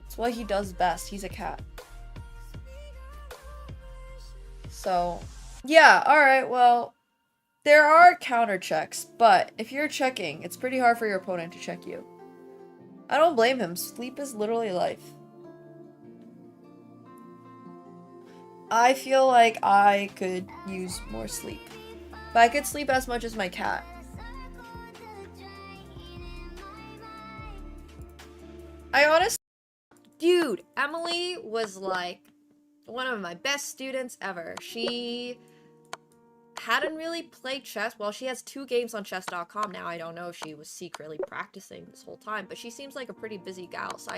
It's what he does best. He's a cat. So, yeah, alright, well, there are counter checks, but if you're checking, it's pretty hard for your opponent to check you. I don't blame him. Sleep is literally life. I feel like I could use more sleep. But I could sleep as much as my cat. I honestly... Dude, Emily was like one of my best students ever. She hadn't really played chess. Well, she has 2 games on chess.com now. I don't know if she was secretly practicing this whole time, but she seems like a pretty busy gal, so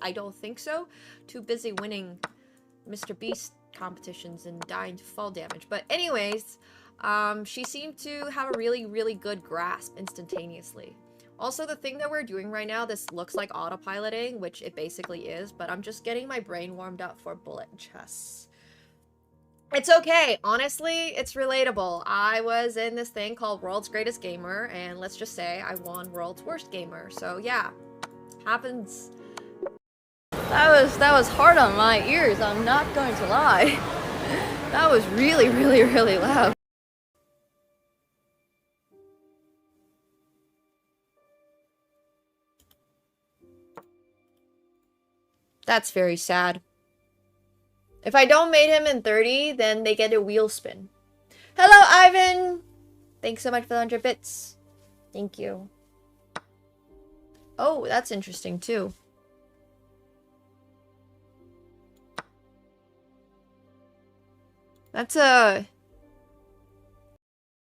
I don't think so. Too busy winning Mr. Beast competitions and dying to fall damage. But anyways, she seemed to have a really, really good grasp instantaneously. Also, the thing that we're doing right now, this looks like autopiloting, which it basically is, but I'm just getting my brain warmed up for bullet chess. It's okay. Honestly, it's relatable. I was in this thing called World's Greatest Gamer, and let's just say I won World's Worst Gamer. So yeah, happens. That was hard on my ears, I'm not going to lie. That was really, really, really loud. That's very sad. If I don't mate him in 30, then they get a wheel spin. Hello, Ivan! Thanks so much for the 100 bits. Thank you. Oh, that's interesting too. That's a...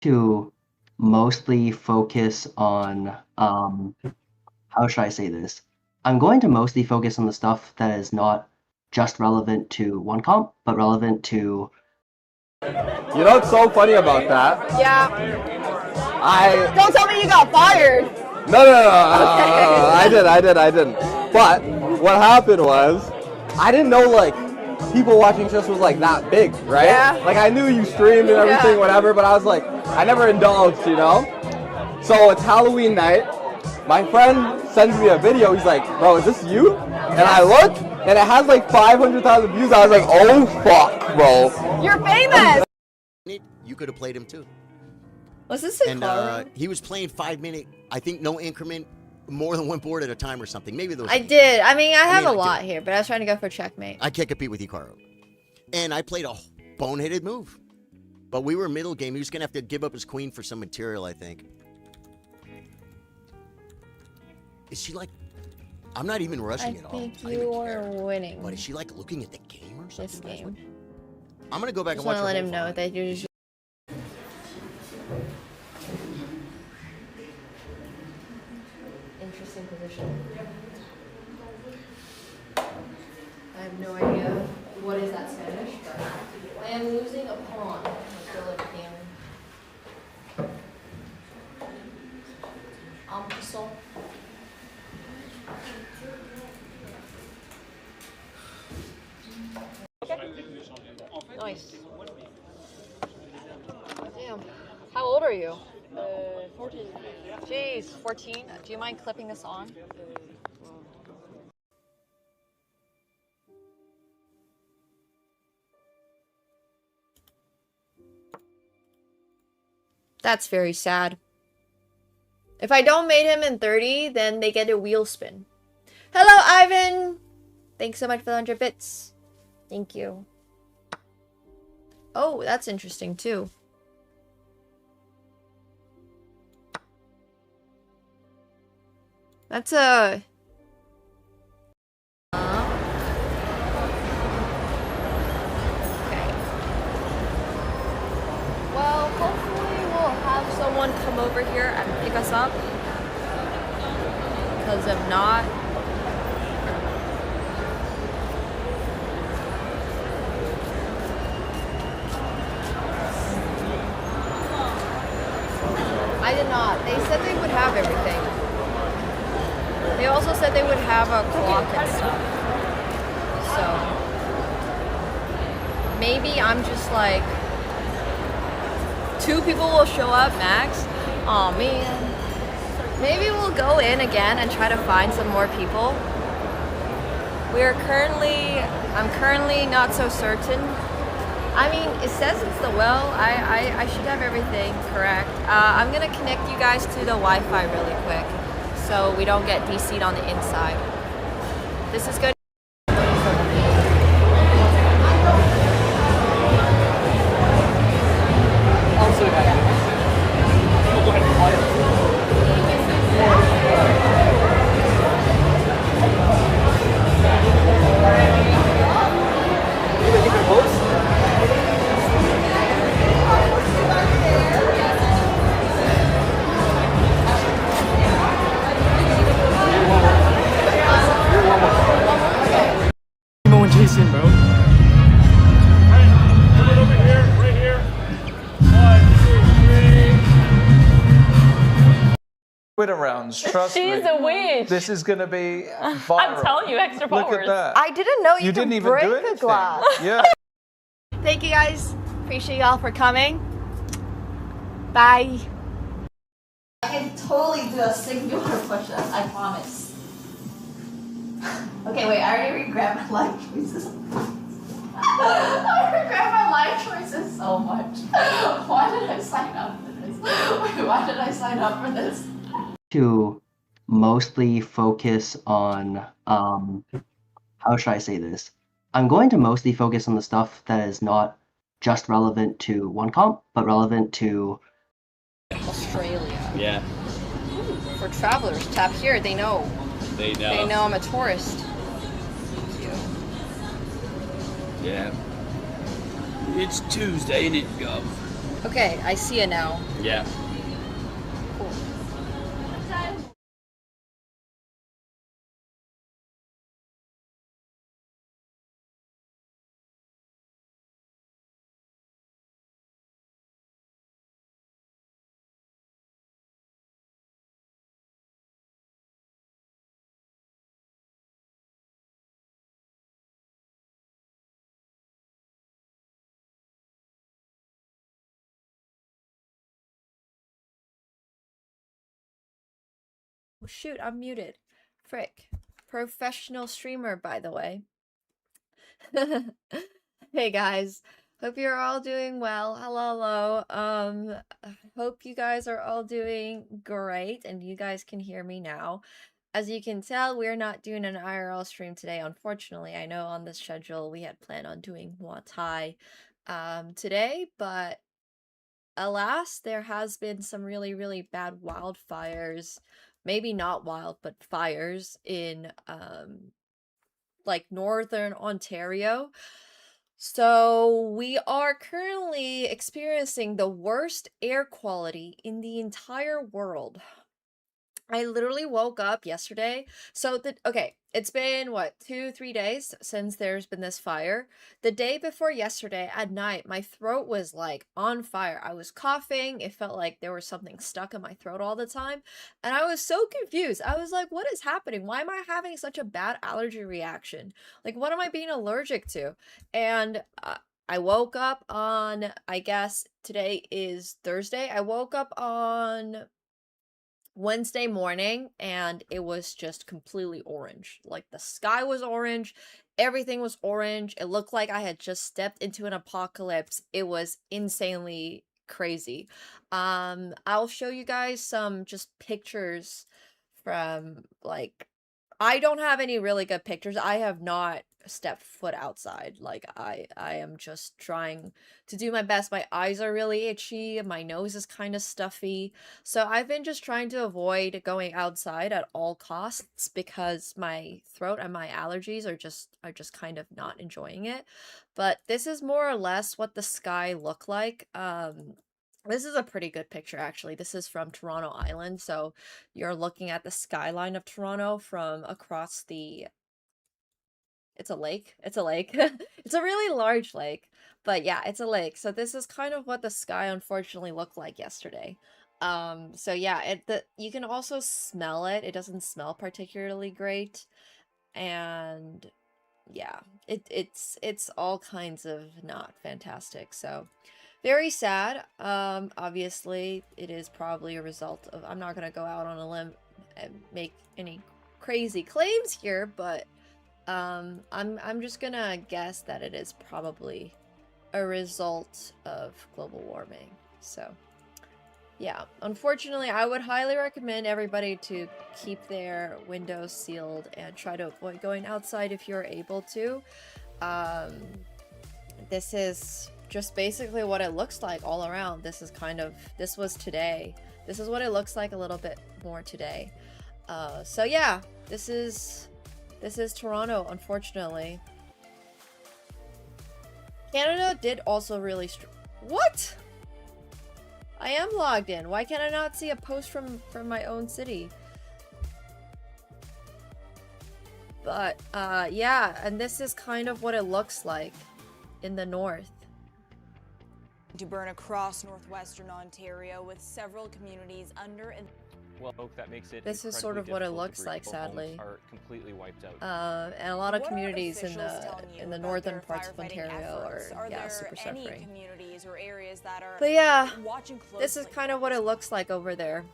To mostly focus on, how should I say this? I'm going to mostly focus on the stuff that is not just relevant to one comp, but relevant to... You know what's so funny about that? Yeah. Don't tell me you got fired! No, I didn't. But what happened was, I didn't know, like, people watching chess was, like, that big, right? Yeah. Like, I knew you streamed and everything, whatever, but I was like, I never indulged, you know? So it's Halloween night. My friend sends me a video. He's like, bro, is this you? And I look, and it has like 500,000 views. I was like, oh fuck, bro. You're famous! You could have played him too. Was this a And he was playing 5-minute, I think no increment, more than 1 board at a time or something. Maybe those. I did. I mean, I have a lot here, but I was trying to go for checkmate. I can't compete with Hikaru. And I played a boneheaded move. But we were middle game. He was going to have to give up his queen for some material, I think. Is she like... I'm not even rushing it all. I think you are winning. But is she like looking at the game or something? This game. I'm going to go back Just and watch want to let her him know that you're just... Interesting position. I have no idea what is that Spanish, but I am losing a pawn. I feel like Ampisol. Nice. Damn. How old are you? 14. Jeez, 14. Do you mind clipping this on? That's very sad. If I don't mate him in 30, then they get a wheel spin. Hello, Ivan! Thanks so much for the 100 bits. Thank you. Oh, that's interesting too. That's a... Okay. Well, hopefully we'll have someone come over here and pick us up. Because if not... I did not. They said they would have everything. They also said they would have a clock and stuff. So maybe I'm just like 2 people will show up max. Aw, man. Maybe we'll go in again and try to find some more people. I'm currently not so certain. I mean, it says it's the well. I should have everything correct. I'm gonna connect you guys to the Wi-Fi really quick, so we don't get DC'd on the inside. This is good. Nemo and Jason, bro. Twitter rounds, trust me. She's a witch. This is gonna be viral. I'm telling you, extra powers. Look at that. I didn't know you, You didn't could even break do a anything. glass. Yeah. Thank you guys. Appreciate y'all for coming. Bye. I can totally do a singular push-up, I promise. Okay, wait, I already regret my life choices. I regret my life choices so much. Why did I sign up for this? Wait, why did I sign up for this? To mostly focus on how should I say this? I'm going to mostly focus on the stuff that is not just relevant to one comp, but relevant to Australia. Yeah, Ooh, for travelers, tap here, they know. they know. They know I'm a tourist. Thank you. Yeah. It's Tuesday, ain't it, Gov? Okay, I see it now. Yeah. Cool. Oh, shoot, I'm muted. Frick. Professional streamer, by the way. Hey guys, hope you're all doing well. Hello. Hope you guys are all doing great and you guys can hear me now. As you can tell, we're not doing an IRL stream today, unfortunately. I know on the schedule we had planned on doing Muay Thai today, but alas, there has been some really, really bad wildfires. Maybe not wild, but fires in like northern Ontario. So we are currently experiencing the worst air quality in the entire world. I literally woke up yesterday. Okay, it's been what, 2, 3 days since there's been this fire. The day before yesterday at night, my throat was like on fire. I was coughing. It felt like there was something stuck in my throat all the time. And I was so confused. I was like, what is happening? Why am I having such a bad allergy reaction? Like, what am I being allergic to? And I woke up on, I guess today is Thursday. I woke up on Wednesday morning and it was just completely orange. Like the sky was orange, everything was orange. It looked like I had just stepped into an apocalypse. It was insanely crazy. I'll show you guys some just pictures from like I don't have any really good pictures. I have not stepped foot outside. Like I am just trying to do my best. My eyes are really itchy, my nose is kind of stuffy. So I've been just trying to avoid going outside at all costs because my throat and my allergies are just kind of not enjoying it. But this is more or less what the sky looked like. This is a pretty good picture actually. This is from Toronto Island. So you're looking at the skyline of Toronto from across the it's a lake. It's a lake. It's a really large lake. But yeah, it's a lake. So this is kind of what the sky unfortunately looked like yesterday. So yeah, you can also smell it. It doesn't smell particularly great. And yeah, it's all kinds of not fantastic. So very sad. Obviously it is probably a result of I'm not gonna go out on a limb and make any crazy claims here, but I'm just gonna guess that it is probably a result of global warming. So, yeah. Unfortunately, I would highly recommend everybody to keep their windows sealed and try to avoid going outside if you're able to. This is just basically what it looks like all around. This was today. This is what it looks like a little bit more today. So yeah, this is Toronto, unfortunately. Canada did also really what? I am logged in. Why can I not see a post from my own city? But yeah, and this is kind of what it looks like in the north. To burn across northwestern Ontario with several communities under and Well, that makes it This is sort of what it looks like, sadly. are completely wiped out. And a lot of What are communities in officials telling you the about northern their parts of firefighting Ontario efforts? are there super any suffering. communities or areas that are But yeah, watching this is closely? kind of what it looks like over there.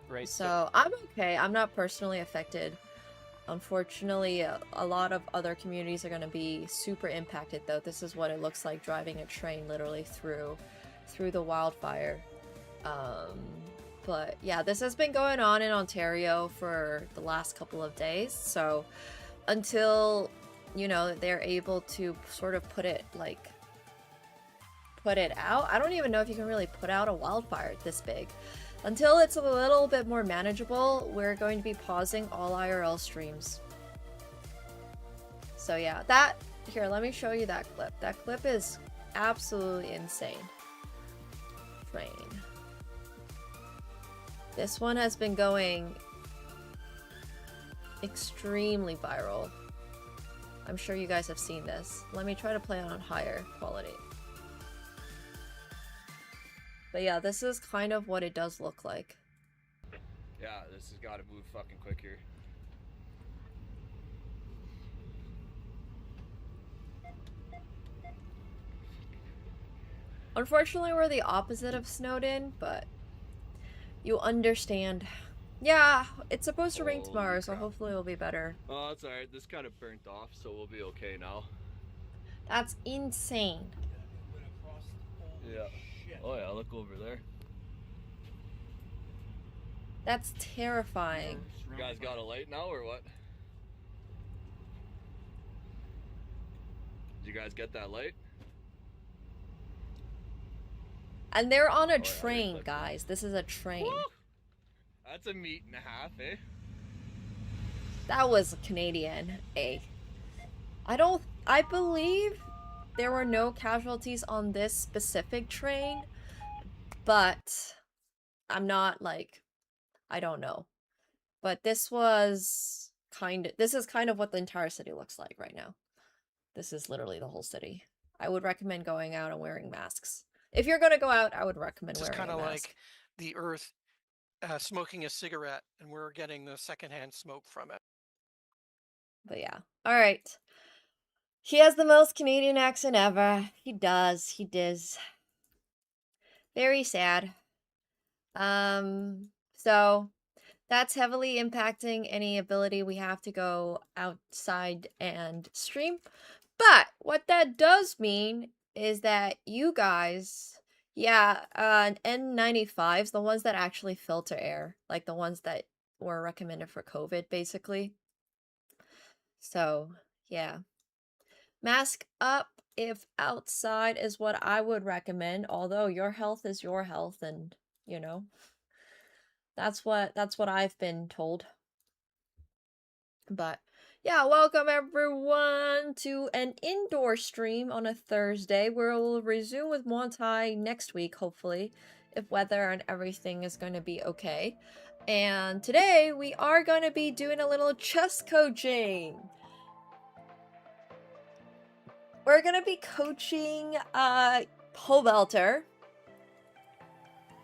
Right. So I'm okay. I'm not personally affected. Unfortunately, a lot of other communities are going to be super impacted, though. This is what it looks like driving a train literally through the wildfire. But yeah, this has been going on in Ontario for the last couple of days. So until, you know, they're able to sort of put it out. I don't even know if you can really put out a wildfire this big. Until it's a little bit more manageable, we're going to be pausing all IRL streams. So yeah, here, let me show you that clip. That clip is absolutely insane. Train. This one has been going extremely viral. I'm sure you guys have seen this. Let me try to play it on higher quality. But yeah, this is kind of what it does look like. Yeah, this has got to move fucking quicker. Unfortunately, we're the opposite of Snowden, but you understand. Yeah, it's supposed to rain Holy tomorrow, so crap. hopefully it'll be better. Oh, that's alright. This kind of burnt off, so we'll be okay now. That's insane. Yeah. Oh yeah, look over there. That's terrifying. You guys got a light now or what? Did you guys get that light? And they're on a yeah, train, there's guys. This is a train. Woo! That's a meat and a half, eh? That was Canadian, eh? I believe there were no casualties on this specific train, but I'm not I don't know. But this is kind of what the entire city looks like right now. This is literally the whole city. I would recommend going out and wearing masks. If you're going to go out, I would recommend This is wearing a kind of mask. like the Earth smoking a cigarette, and we're getting the secondhand smoke from it. But yeah. All right. He has the most Canadian accent ever. He does. He does. Very sad. So that's heavily impacting any ability we have to go outside and stream. But what that does mean is that you guys, yeah, N95s, the ones that actually filter air, like the ones that were recommended for COVID, basically. So, yeah. Mask up if outside is what I would recommend, although your health is your health, and, you know, that's what I've been told. But yeah, welcome everyone to an indoor stream on a Thursday. We'll resume with Muay Thai next week, hopefully, if weather and everything is going to be okay. And today we are going to be doing a little chess coaching. We're going to be coaching pole vaulter.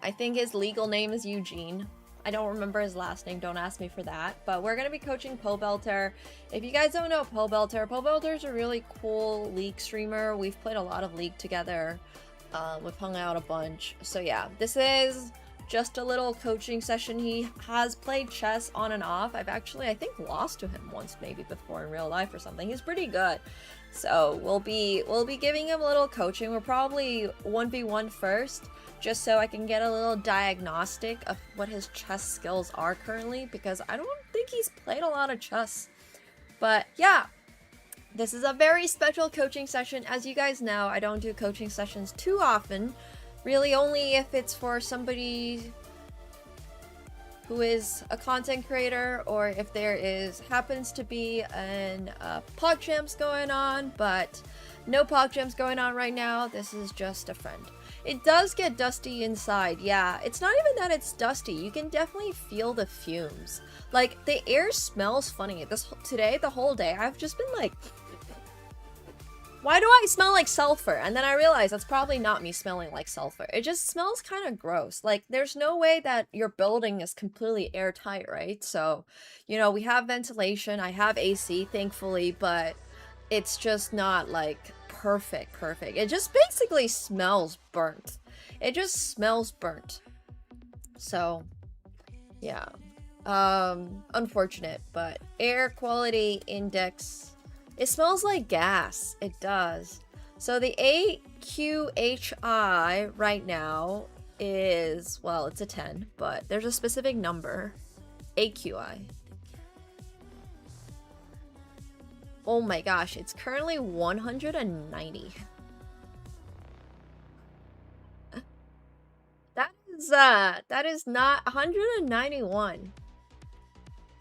I think his legal name is Eugene. I don't remember his last name, don't ask me for that. But we're going to be coaching Pole Belter. If you guys don't know Pole Belter is a really cool League streamer. We've played a lot of League together. We've hung out a bunch. So yeah, this is just a little coaching session. He has played chess on and off. I've actually, I think, lost to him once maybe before in real life or something. He's pretty good. So we'll be giving him a little coaching. We're probably 1v1 first, just so I can get a little diagnostic of what his chess skills are currently, because I don't think he's played a lot of chess. But yeah, this is a very special coaching session. As you guys know, I don't do coaching sessions too often. Really only if it's for somebody who is a content creator, or if there happens to be an PogChamps going on, but no PogChamps going on right now. This is just a friend. It does get dusty inside, yeah. It's not even that it's dusty. You can definitely feel the fumes. Like, the air smells funny. Today, the whole day, I've just been like, why do I smell like sulfur? And then I realized that's probably not me smelling like sulfur. It just smells kind of gross. Like, there's no way that your building is completely airtight, right? So, you know, we have ventilation. I have AC, thankfully, but it's just not, like, perfect. It just basically smells burnt. It just smells burnt. So, yeah. Unfortunate, but air quality index... It smells like gas. It does. So the AQHI right now is, well, it's a 10, but there's a specific number. AQI. Oh my gosh, it's currently 190. That is not 191.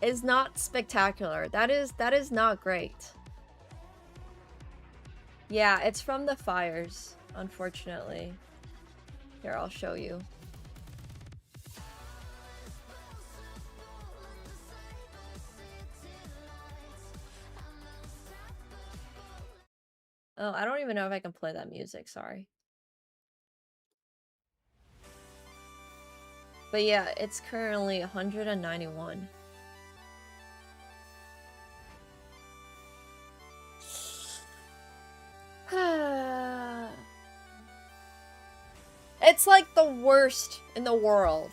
Is not spectacular. That is not great. Yeah, it's from the fires, unfortunately. Here, I'll show you. Oh, I don't even know if I can play that music, sorry. But yeah, it's currently 191. It's like the worst in the world.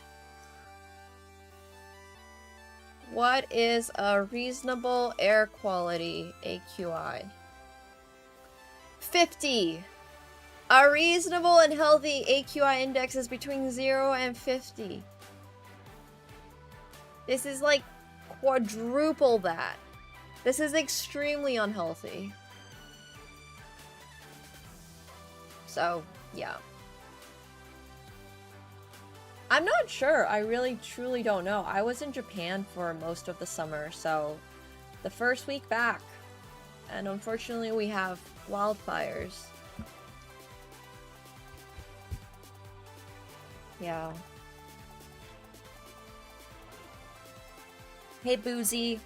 What is a reasonable air quality AQI? 50. A reasonable and healthy AQI index is between 0 and 50. This is like quadruple that. This is extremely unhealthy. So, yeah. I'm not sure. I really, truly don't know. I was in Japan for most of the summer, so the first week back. And unfortunately, we have wildfires. Yeah. Hey, Boozy.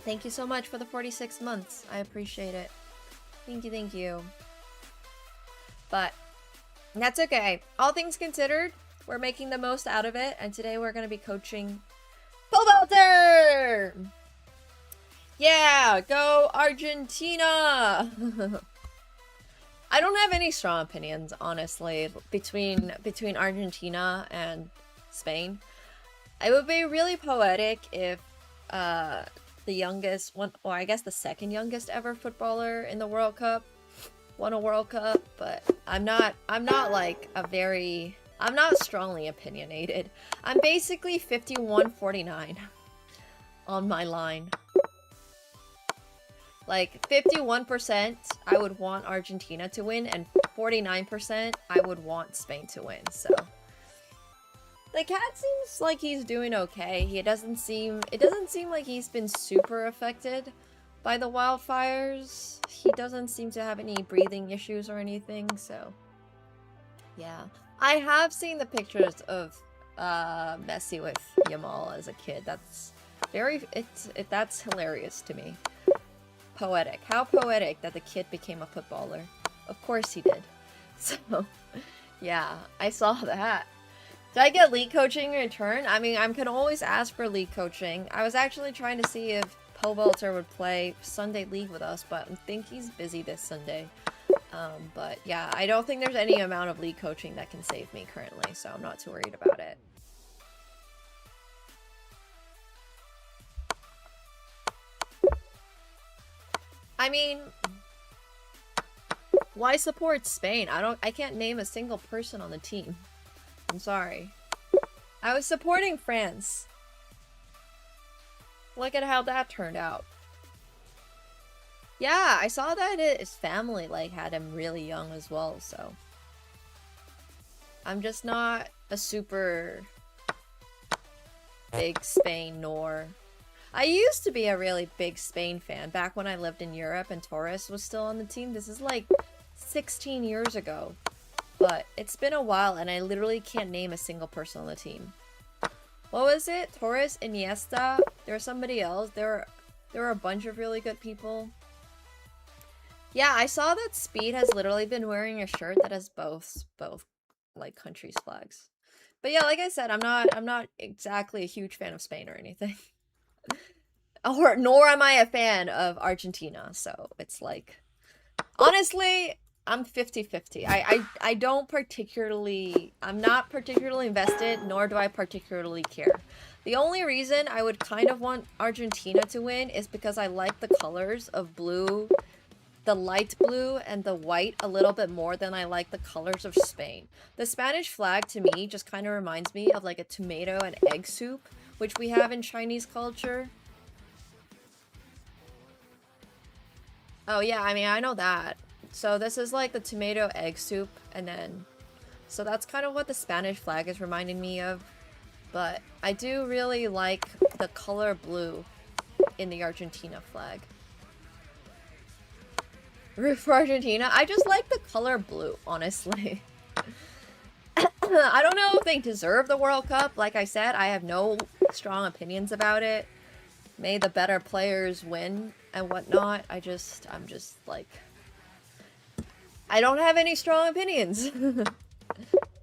Thank you so much for the 46 months. I appreciate it. Thank you, thank you. But that's okay. All things considered, we're making the most out of it, and today we're going to be coaching Pobalter! Yeah, go Argentina! I don't have any strong opinions, honestly, between Argentina and Spain. It would be really poetic if the youngest one, or I guess the second youngest ever footballer in the World Cup won a World Cup, but I'm not like I'm not strongly opinionated. I'm basically 51-49 on my line. Like 51% I would want Argentina to win, and 49% I would want Spain to win. So the cat seems like he's doing okay. It doesn't seem like he's been super affected by the wildfires. He doesn't seem to have any breathing issues or anything, so yeah. I have seen the pictures of Messi with Yamal as a kid. That's that's hilarious to me. Poetic. How poetic that the kid became a footballer. Of course he did. So, yeah, I saw that. Did I get league coaching in return? I mean, I can always ask for league coaching. I was actually trying to see if Pobalter would play Sunday League with us, but I think he's busy this Sunday. But yeah, I don't think there's any amount of league coaching that can save me currently, so I'm not too worried about it. I mean, why support Spain? I can't name a single person on the team. I'm sorry. I was supporting France. Look at how that turned out. Yeah, I saw that his family like had him really young as well, so I'm just not a super big Spain nor. I used to be a really big Spain fan back when I lived in Europe and Torres was still on the team. This is like 16 years ago. But it's been a while and I literally can't name a single person on the team. What was it? Torres, Iniesta, there was somebody else. There were a bunch of really good people. Yeah, I saw that Speed has literally been wearing a shirt that has both like countries' flags. But yeah, like I said, I'm not exactly a huge fan of Spain or anything. Nor am I a fan of Argentina, so it's like honestly, I'm 50-50. I don't particularly, I'm not particularly invested, nor do I particularly care. The only reason I would kind of want Argentina to win is because I like the colors of blue, the light blue and the white a little bit more than I like the colors of Spain. The Spanish flag to me just kind of reminds me of like a tomato and egg soup, which we have in Chinese culture. Oh yeah, I mean, I know that. So this is like the tomato egg soup, and then so that's kind of what the Spanish flag is reminding me of. But I do really like the color blue in the Argentina flag. Root for Argentina? I just like the color blue, honestly. I don't know if they deserve the World Cup. Like I said, I have no strong opinions about it. May the better players win and whatnot. I'm just like, I don't have any strong opinions.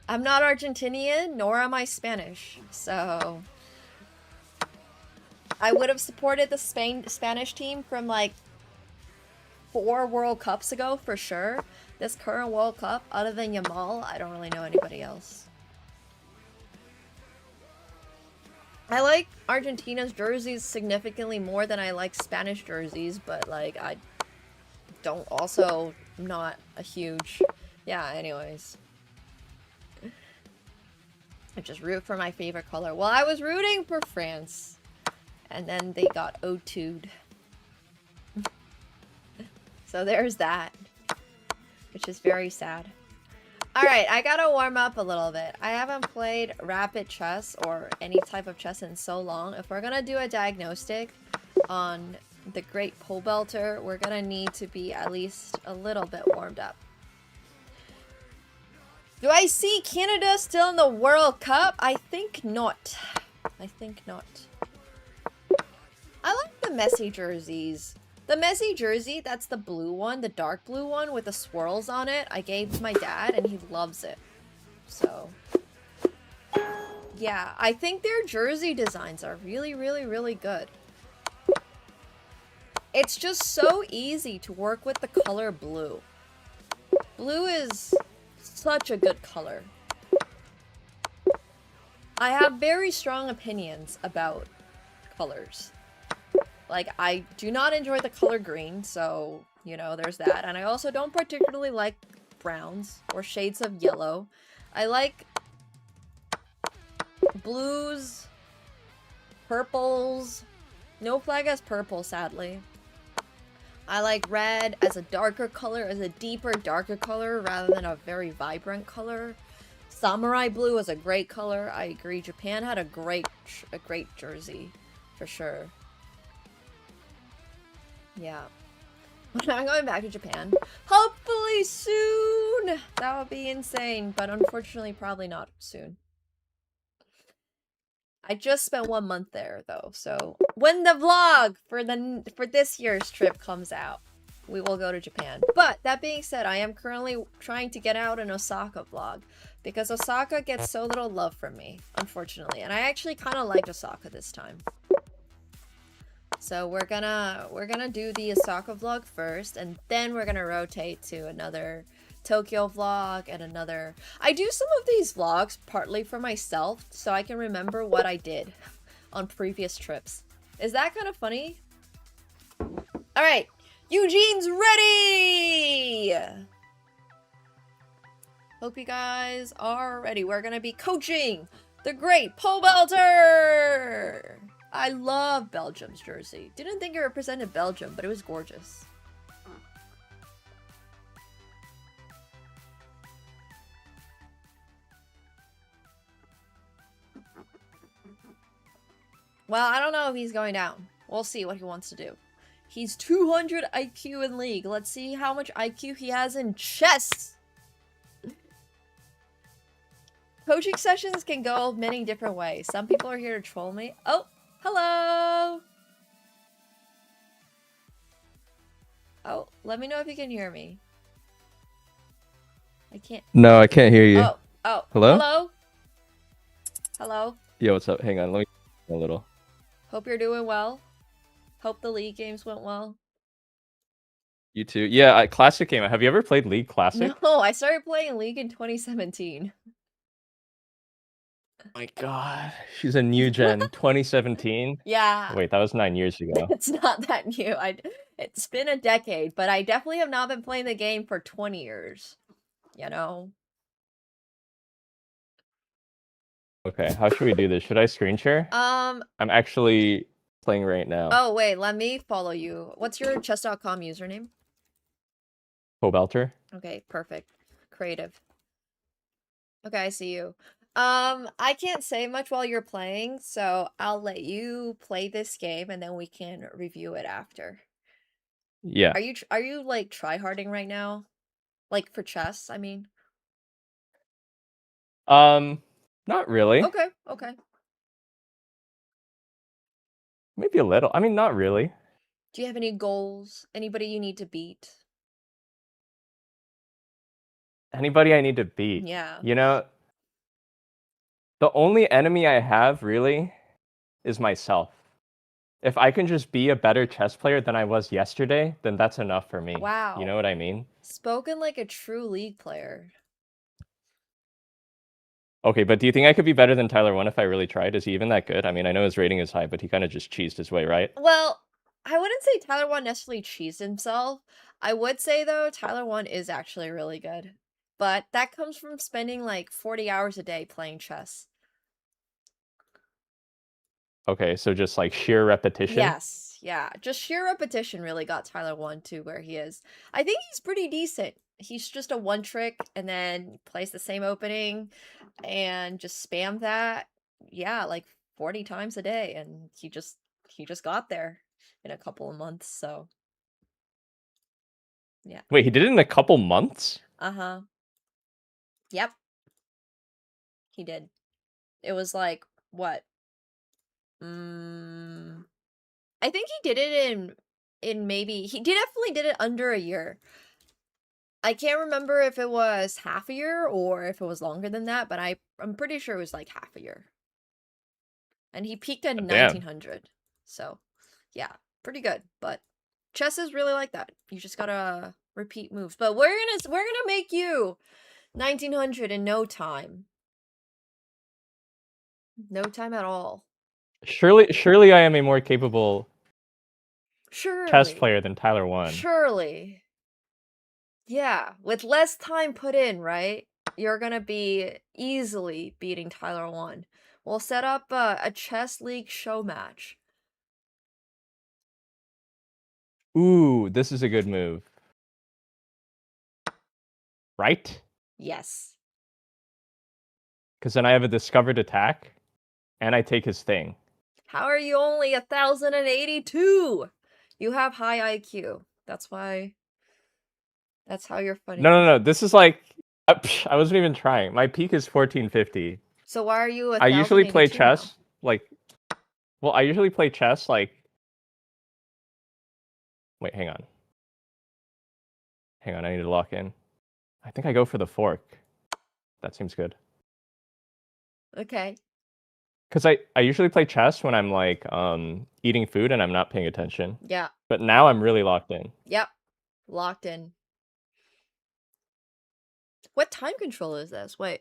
I'm not Argentinian, nor am I Spanish, so I would have supported the Spanish team from like 4 World Cups ago for sure. This current World Cup, other than Yamal, I don't really know anybody else. I like Argentina's jerseys significantly more than I like Spanish jerseys, but like I don't also not a huge, yeah, anyways. I just root for my favorite color. Well, I was rooting for France, and then they got O2'd. So there's that, which is very sad. Alright, I gotta warm up a little bit. I haven't played rapid chess or any type of chess in so long. If we're gonna do a diagnostic on the Great Pole Belter, we're gonna need to be at least a little bit warmed up. Do I see Canada still in the World Cup? I think not. I think not. I like the Messi jerseys. The Messi jersey, that's the blue one, the dark blue one with the swirls on it, I gave my dad and he loves it. So, yeah, I think their jersey designs are really, really, really good. It's just so easy to work with the color blue. Blue is such a good color. I have very strong opinions about colors. Like, I do not enjoy the color green, so, you know, there's that. And I also don't particularly like browns or shades of yellow. I like blues, purples. No flag has purple, sadly. I like red as a darker color, as a deeper, darker color, rather than a very vibrant color. Samurai blue is a great color. I agree. Japan had a great jersey, for sure. Yeah. I'm going back to Japan. Hopefully soon! That would be insane, but unfortunately probably not soon. I just spent 1 month there though, so when the vlog for this year's trip comes out, we will go to Japan. But that being said, I am currently trying to get out an Osaka vlog because Osaka gets so little love from me, unfortunately, and I actually kind of liked Osaka this time. So we're gonna do the Osaka vlog first, and then we're gonna rotate to another Tokyo vlog and another. I do some of these vlogs partly for myself, so I can remember what I did on previous trips. Is that kind of funny? All right, Eugene's ready! Hope you guys are ready. We're gonna be coaching the great pole belter! I love Belgium's jersey. Didn't think it represented Belgium, but it was gorgeous. Well, I don't know if he's going down. We'll see what he wants to do. He's 200 IQ in League. Let's see how much IQ he has in chess. Coaching sessions can go many different ways. Some people are here to troll me. Oh, hello. Oh, let me know if you can hear me. I can't. No, I can't hear you. Oh. Hello? Hello? Hello? Yo, what's up? Hang on, let me a little. Hope you're doing well. Hope the League games went well. You too. Yeah, Classic game. Have you ever played League Classic? No, I started playing League in 2017. My God, she's a new gen. 2017. Yeah. Wait, that was 9 years ago. It's not that new. It's been a decade, but I definitely have not been playing the game for 20 years. You know? Okay, how should we do this? Should I screen share? I'm actually playing right now. Oh, wait, let me follow you. What's your chess.com username? Cobelter. Okay, perfect. Creative. Okay, I see you. I can't say much while you're playing, so I'll let you play this game and then we can review it after. Yeah. Are you like tryharding right now? Like for chess, I mean? Not really. Okay. Maybe a little. I mean, not really. Do you have any goals? Anybody you need to beat? Anybody I need to beat. Yeah. You know, the only enemy I have really is myself. If I can just be a better chess player than I was yesterday, then that's enough for me. Wow. You know what I mean? Spoken like a true League player. Okay, but do you think I could be better than Tyler 1 if I really tried? Is he even that good? I mean, I know his rating is high, but he kind of just cheesed his way, right? Well, I wouldn't say Tyler 1 necessarily cheesed himself. I would say, though, Tyler 1 is actually really good. But that comes from spending like 40 hours a day playing chess. Okay, so just like sheer repetition? Yes, yeah. Just sheer repetition really got Tyler 1 to where he is. I think he's pretty decent. He's just a one trick and then plays the same opening and just spam that. Yeah, like 40 times a day, and he just got there in a couple of months, so yeah. Wait, he did it in a couple months? Uh-huh. Yep. He did. It was like what? I think he did it in maybe he definitely did it under a year. I can't remember if it was half a year or if it was longer than that, but I'm pretty sure it was like half a year. And he peaked at 1900. So, yeah, pretty good. But chess is really like that. You just gotta repeat moves. But we're gonna make you 1900 in no time. No time at all. Surely I am a more capable Surely. chess player than Tyler 1. Surely. Yeah, with less time put in, right? You're gonna be easily beating Tyler 1. We'll set up a chess league show match. Ooh, this is a good move. Right? Yes. Because then I have a discovered attack, and I take his thing. How are you only 1082? You have high IQ. That's why. That's how you're funny. No. This is like I wasn't even trying. My peak is 1450. So why are you? I usually play 1082 chess now? like. Well, I usually play chess like. Wait, hang on. Hang on, I need to lock in. I think I go for the fork. That seems good. Okay. Because I usually play chess when I'm like eating food and I'm not paying attention. Yeah. But now I'm really locked in. Yep. Locked in. What time control is this? Wait.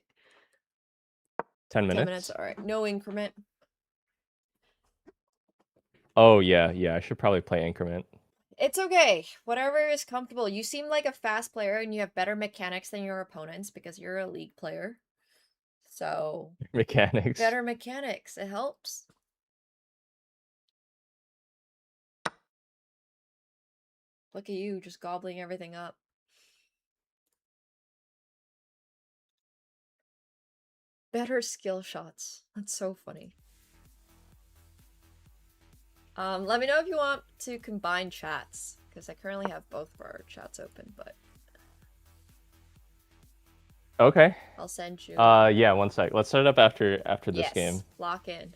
10 minutes? 10 minutes, alright. No increment. Oh, yeah, I should probably play increment. It's okay. Whatever is comfortable. You seem like a fast player and you have better mechanics than your opponents because you're a league player. So, Mechanics. better mechanics. It helps. Look at you, just gobbling everything up. Better skill shots. That's so funny. Let me know if you want to combine chats, because I currently have both of our chats open, but... Okay. I'll send you... yeah, one sec. Let's set it up after this game. Yes, lock in.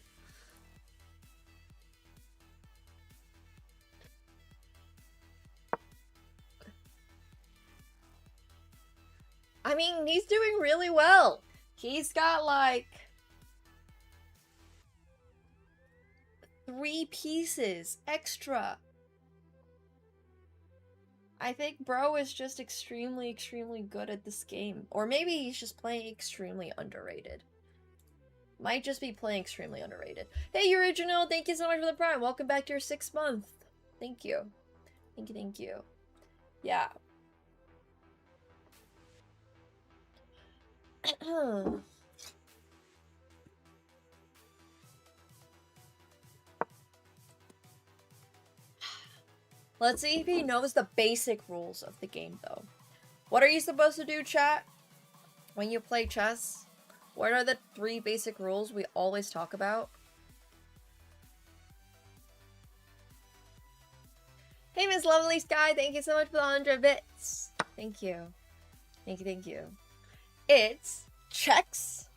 I mean, he's doing really well. He's got, like... 3 pieces extra. I think bro is just extremely good at this game. Or maybe he's just playing extremely underrated. Might just be playing extremely underrated. Hey, Original, thank you so much for the prime. Welcome back to your 6th month. Thank you. Thank you. Yeah. Let's see if he knows the basic rules of the game, though. What are you supposed to do, chat? When you play chess? What are the 3 basic rules we always talk about? Hey, Miss Lovely Sky, thank you so much for the 100 bits. Thank you. Thank you. It's checks,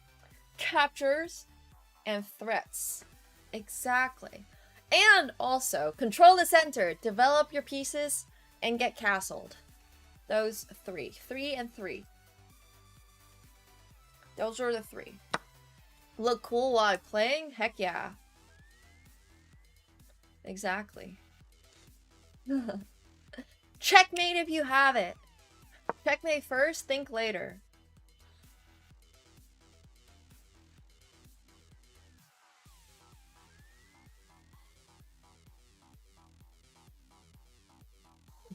captures, and threats. Exactly. And also, control the center, develop your pieces, and get castled. Those 3. 3 and 3. Those are the 3. Look cool while playing? Heck yeah. Exactly. Checkmate if you have it. Checkmate first, think later.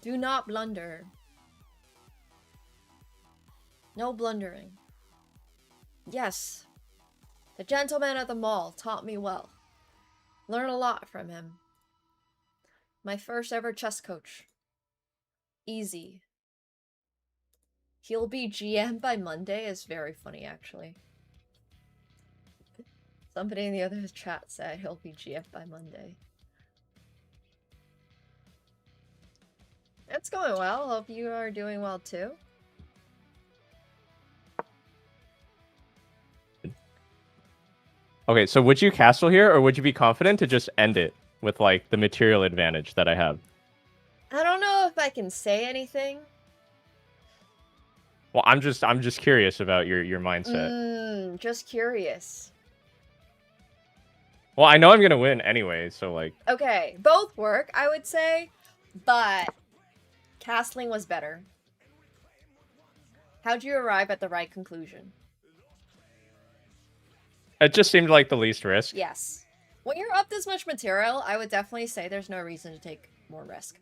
Do not blunder. No blundering. Yes. The gentleman at the mall taught me well. Learn a lot from him. My first ever chess coach. Easy. He'll be GM by Monday is very funny, actually. Somebody in the other chat said he'll be GM by Monday. It's going well. Hope you are doing well too. Okay, so would you castle here, or would you be confident to just end it with, like, the material advantage that I have? I don't know if I can say anything. Well, I'm just curious about your mindset. Just curious. Well, I know I'm gonna win anyway, so like... Okay, both work, I would say, but castling was better. How'd you arrive at the right conclusion? It just seemed like the least risk. Yes. When you're up this much material, I would definitely say there's no reason to take more risk.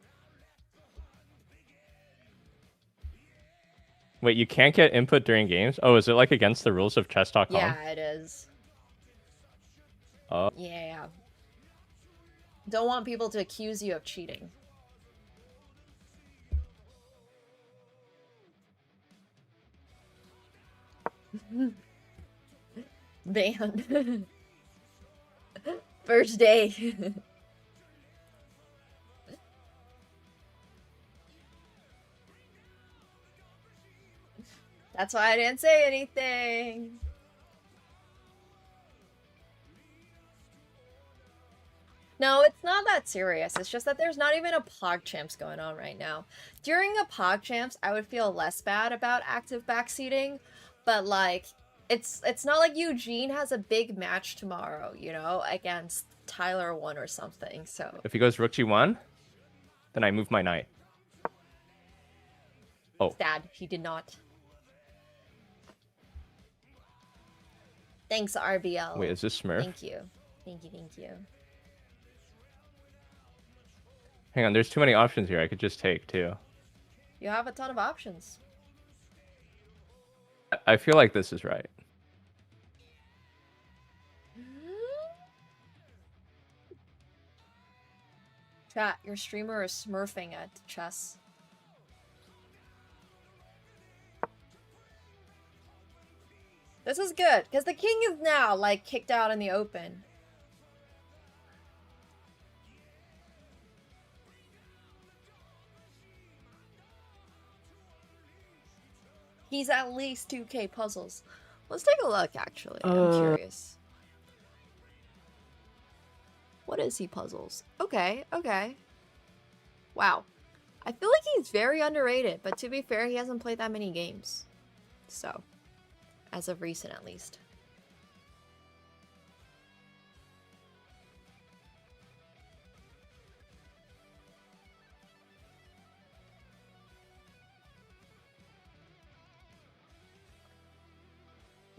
Wait, you can't get input during games? Oh, is it like against the rules of chess.com? Yeah, it is. Oh. Yeah. Don't want people to accuse you of cheating. Banned. First day. That's why I didn't say anything. No, it's not that serious. It's just that there's not even a PogChamps going on right now. During a PogChamps, I would feel less bad about active backseating, but like, it's not like Eugene has a big match tomorrow, you know, against Tyler 1 or something, so... If he goes Rook G1, then I move my knight. Oh. Dad, he did not. Thanks, RBL. Wait, is this Smurf? Thank you. Thank you. Hang on, there's too many options here. I could just take too. You have a ton of options. I feel like this is right. Chat, your streamer is smurfing at chess. This is good, because the king is now, like, kicked out in the open. He's at least 2K puzzles. Let's take a look, actually. I'm curious. What is he puzzles? Okay, okay. Wow. I feel like he's very underrated, but to be fair, he hasn't played that many games. So, as of recent at least.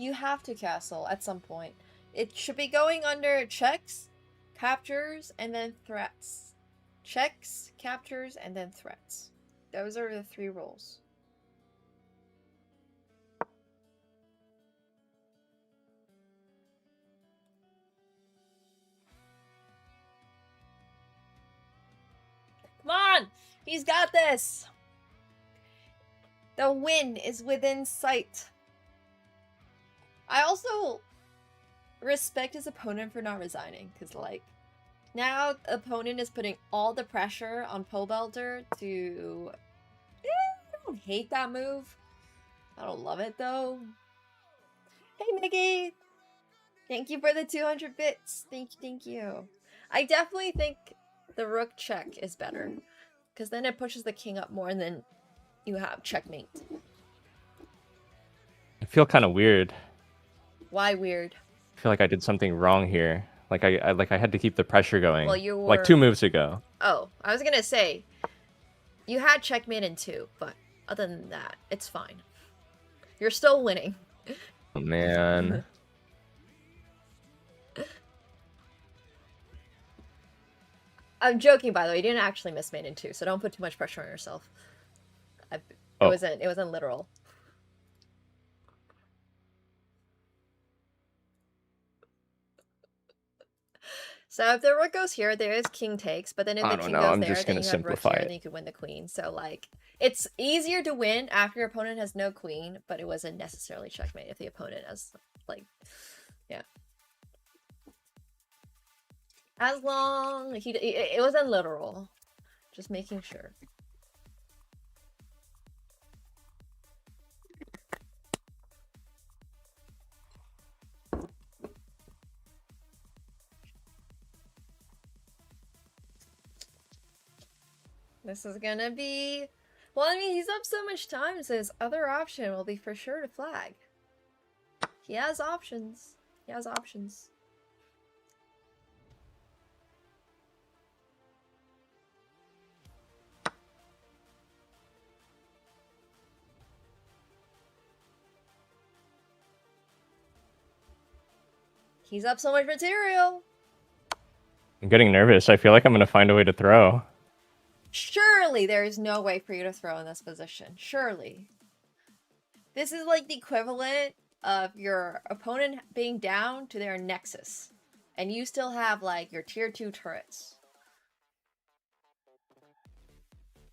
You have to castle at some point. It should be going under checks, captures, and then threats. Checks, captures, and then threats. Those are the 3 rules. Come on! He's got this! The win is within sight. I also respect his opponent for not resigning, because, like, now the opponent is putting all the pressure on Pobelter to... I don't hate that move. I don't love it, though. Hey, Mickey! Thank you for the 200 bits. Thank you. I definitely think the rook check is better, because then it pushes the king up more, and then you have checkmate. I feel kind of weird. Why weird? I feel like I did something wrong here. Like I had to keep the pressure going. Well, you were... like 2 moves ago. Oh, I was gonna say, you had checkmate in 2, but other than that, it's fine. You're still winning. Oh, man. I'm joking, by the way. You didn't actually miss mate in 2, so don't put too much pressure on yourself. It wasn't literal. So if the rook goes here, there is king takes, but then if the king goes there, then you have rook here, and then you could win the queen. So, like, it's easier to win after your opponent has no queen, but it wasn't necessarily checkmate if the opponent has, like, yeah. As long it wasn't literal. Just making sure. This is gonna be... Well, I mean, he's up so much time, so his other option will be for sure to flag. He has options. He has options. He's up so much material. I'm getting nervous. I feel like I'm going to find a way to throw. Surely there is no way for you to throw in this position. Surely. This is like the equivalent of your opponent being down to their nexus. And you still have, like, your tier 2 turrets.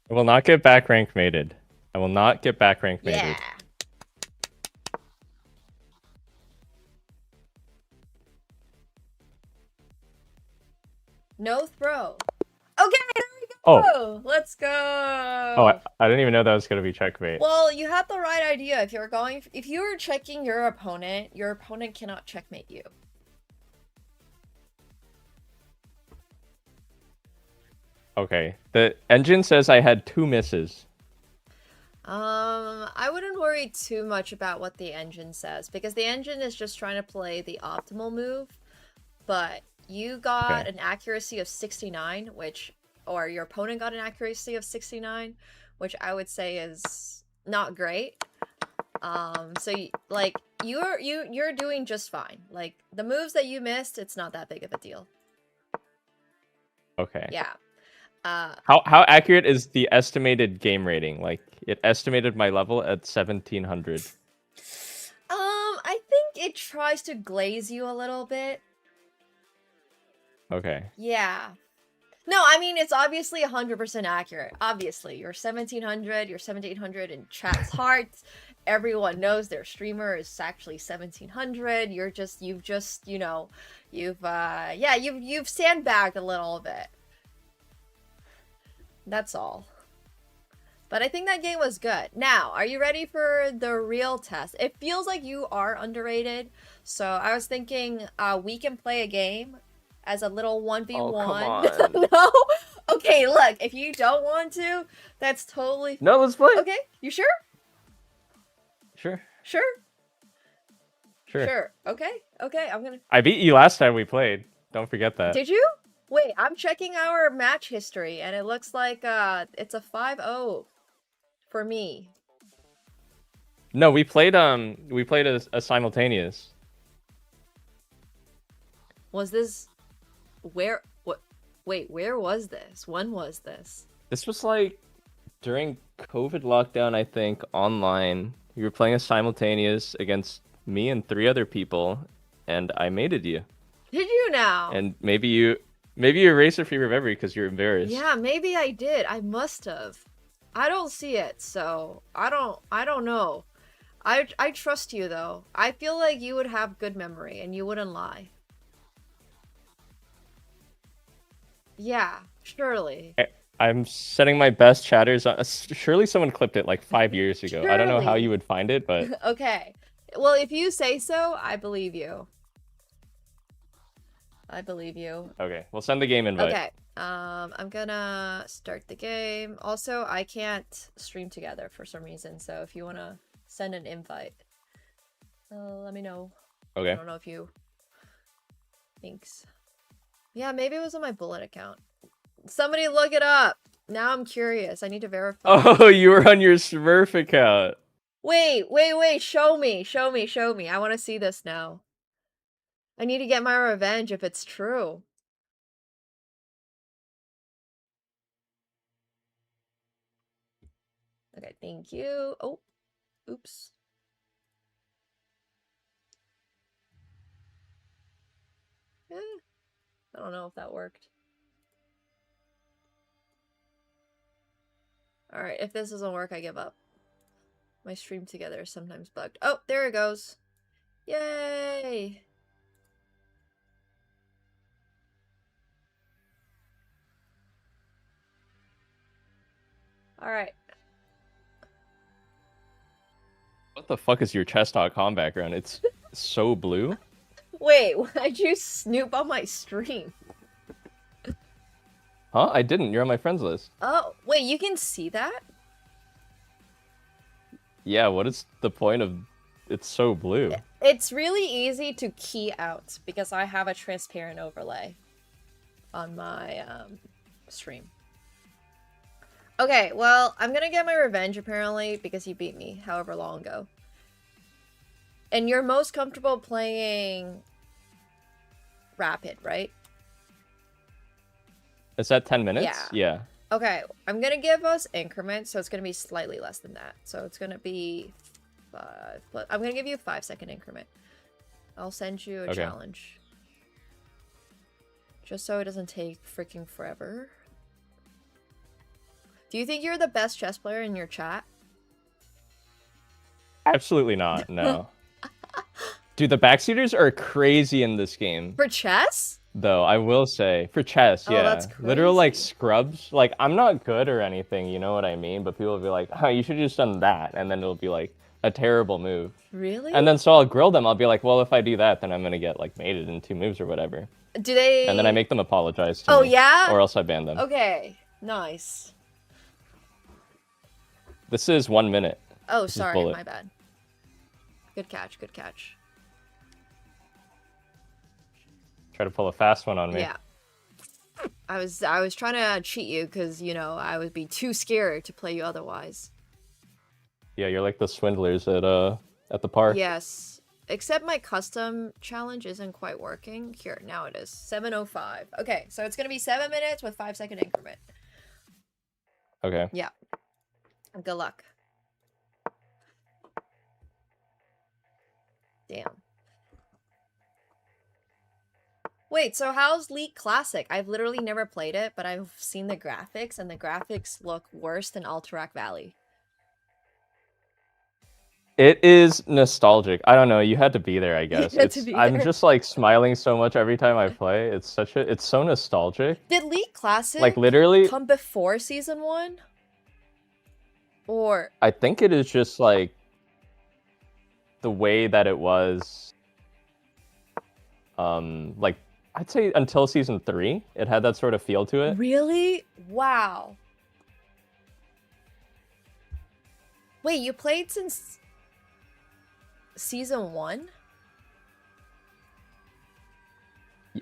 I will not get back rank mated. I will not get back rank mated. Yeah. No throw. Okay, there we go. Oh. Let's go. Oh, I didn't even know that was going to be checkmate. Well, you had the right idea. If you were checking your opponent cannot checkmate you. Okay. The engine says I had 2 misses. I wouldn't worry too much about what the engine says, because the engine is just trying to play the optimal move, but you got an accuracy of 69, or your opponent got an accuracy of 69, which I would say is not great. So you're doing just fine. Like, the moves that you missed, it's not that big of a deal. Okay. Yeah. How accurate is the estimated game rating? Like it estimated my level at 1700. I think it tries to glaze you a little bit. Okay. Yeah. No, I mean, it's obviously 100% accurate. Obviously, you're 1700, you're 1700 in chat's hearts. Everyone knows their streamer is actually 1700. You've just, you know, you've sandbagged a little bit. That's all. But I think that game was good. Now, are you ready for the real test? It feels like you are underrated. So I was thinking we can play a game as a little 1v1. Oh, come on. No? Okay, look, if you don't want to, that's totally... No, let's play. Okay, you sure? Sure. Sure? Sure. Sure. Okay, okay, I'm gonna... I beat you last time we played. Don't forget that. Did you? Wait, I'm checking our match history, and it looks like it's a 5-0 for me. No, we played a simultaneous. Was this... Where... What... Wait, where was this? When was this? This was like during COVID lockdown, I think, online. You were playing a simultaneous against me and 3 other people, and I mated you. Did you now? And maybe you erased it from your memory because you're embarrassed. Yeah, maybe I did. I must have. I don't see it, so I don't know. I trust you though. I feel like you would have good memory and you wouldn't lie. Yeah, surely. I'm setting my best chatters on. Surely someone clipped it like 5 years ago. I don't know how Surely. you would find it, but Okay. Well, if you say so, I believe you. I believe you. okay. We'll send the game invite. Okay. I'm gonna start the game. Also, I can't stream together for some reason, so if you wanna send an invite, let me know. Okay. I don't know if you... Thanks. Yeah, maybe it was on my bullet account. Somebody look it up! Now I'm curious. I need to verify. Oh, you were on your Smurf account. Wait. Show me. I want to see this now. I need to get my revenge if it's true. Okay, thank you. Oh, oops. I don't know if that worked. Alright, if this doesn't work, I give up. My stream together is sometimes bugged. Oh, there it goes. Yay! Alright. What the fuck is your chess.com background? It's so blue. Wait, why'd you snoop on my stream? Huh? I didn't. You're on my friends list. Oh, wait, you can see that? Yeah, what is the point of it's so blue? It's really easy to key out because I have a transparent overlay on my stream. Okay, well, I'm gonna get my revenge apparently because you beat me however long ago. And you're most comfortable playing rapid, right? Is that 10 minutes? Yeah. Okay, I'm gonna give us increments, so it's gonna be slightly less than that. So it's gonna be 5. I'm gonna give you a 5-second increment. I'll send you a challenge. Just so it doesn't take freaking forever. Do you think you're the best chess player in your chat? Absolutely not, no. Dude, the backseaters are crazy in this game. For chess? Though, I will say. For chess, yeah. That's Literal, like, crazy. scrubs. Like, I'm not good or anything, you know what I mean? But people will be like, oh, you should have just done that. And then it'll be, like, a terrible move. Really? And then so I'll grill them. I'll be like, well, if I do that, then I'm going to get, like, mated in 2 moves or whatever. Do they... And then I make them apologize to Oh, me. yeah? Or else I ban them. Okay, nice. This is 1 minute. Oh, This is sorry, bullet. my bad. Good catch, good catch. Try to pull a fast one on me. Yeah. I was trying to cheat you because, you know, I would be too scared to play you otherwise. Yeah, you're like the swindlers at the park. Yes. Except my custom challenge isn't quite working. Here, now it is. 7:05. Okay, so it's going to be 7 minutes with 5-second increment. Okay. Yeah. Good luck. Damn. Wait, so how's League Classic? I've literally never played it, but I've seen the graphics, and the graphics look worse than Alterac Valley. It is nostalgic. I don't know. You had to be there, I guess. had to be I'm there. just like smiling so much every time I play. It's so nostalgic. Did League Classic Like literally, come before season 1? Or I think it is just like the way that it was. Like I'd say until season 3, it had that sort of feel to it. really? Wow. Wait, you played since season 1?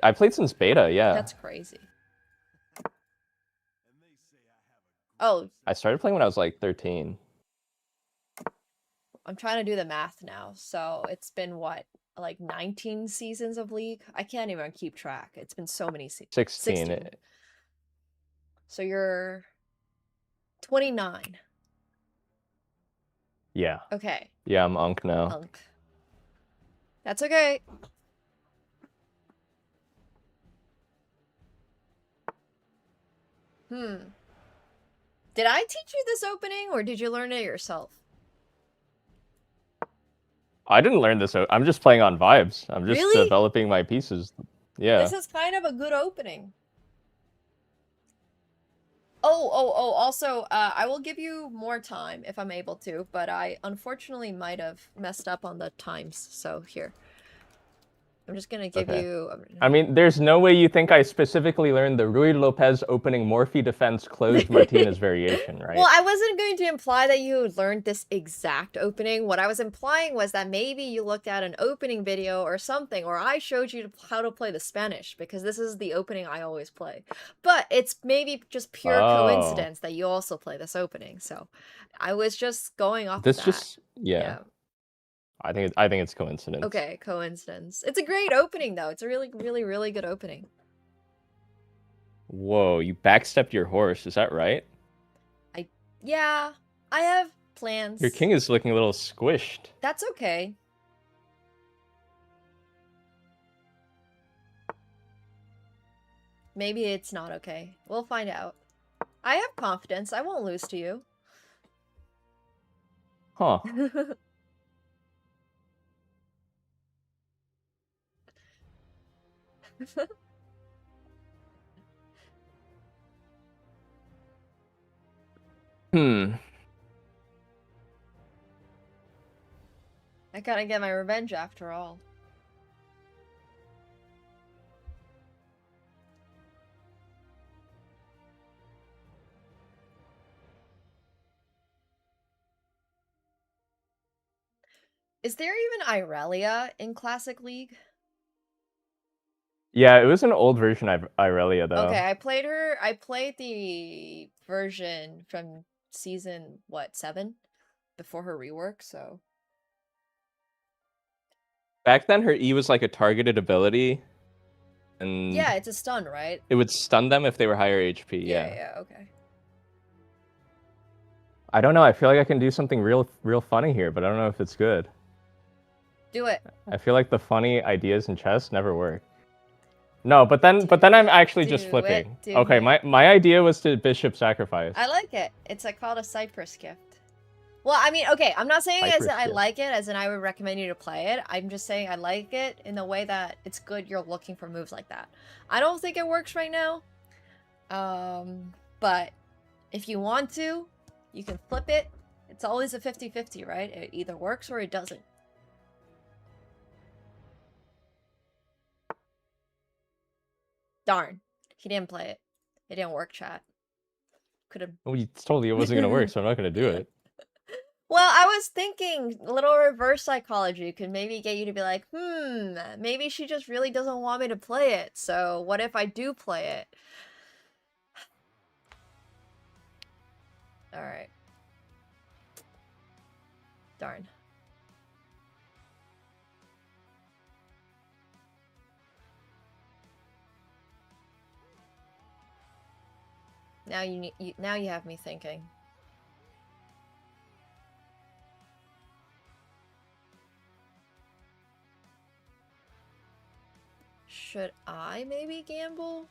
I played since beta, yeah. That's crazy. Oh, I started playing when I was like 13. I'm trying to do the math now. So it's been what, like 19 seasons of League? I can't even keep track. It's been so many seasons. 16. So you're 29. Yeah. Okay. Yeah, I'm Unk now. Unk. That's okay. Did I teach you this opening, or did you learn it yourself? I didn't learn this. I'm just playing on vibes. I'm just Really? developing my pieces. Yeah. This is kind of a good opening. Oh, also, I will give you more time if I'm able to, but I unfortunately might have messed up on the times, so here. I'm just gonna give you... I mean, there's no way you think I specifically learned the Rui Lopez opening Morphe defense closed Martinez variation, right? Well, I wasn't going to imply that you learned this exact opening. What I was implying was that maybe you looked at an opening video or something, or I showed you how to play the Spanish, because this is the opening I always play. But it's maybe just pure coincidence that you also play this opening, so I was just going off of that. Yeah. I think it's coincidence. Okay, coincidence. It's a great opening, though. It's a really, really, really good opening. Whoa, you backstepped your horse. Is that right? Yeah, I have plans. Your king is looking a little squished. That's okay. Maybe it's not okay. We'll find out. I have confidence. I won't lose to you. Huh. I gotta get my revenge after all. Is there even Irelia in Classic League? Yeah, it was an old version of Irelia, though. Okay, I played the version from season, what, 7? Before her rework, so... Back then, her E was like a targeted ability. And yeah, it's a stun, right? It would stun them if they were higher HP, Yeah, okay. I don't know, I feel like I can do something real funny here, but I don't know if it's good. Do it. I feel like the funny ideas in chess never work. No, but then I'm actually just flipping. Okay, my idea was to bishop sacrifice. I like it. It's like called a Cypress gift. Well, I mean, okay, I'm not saying as in I like it, as in I would recommend you to play it. I'm just saying I like it in the way that it's good you're looking for moves like that. I don't think it works right now. But if you want to, you can flip it. It's always a 50-50, right? It either works or it doesn't. Darn. He didn't play it. It didn't work, chat. Could've... Well, you told me it wasn't going to work, so I'm not going to do it. Well, I was thinking a little reverse psychology could maybe get you to be like, maybe she just really doesn't want me to play it, so what if I do play it? Alright. Darn. Now now you have me thinking. Should I maybe gamble?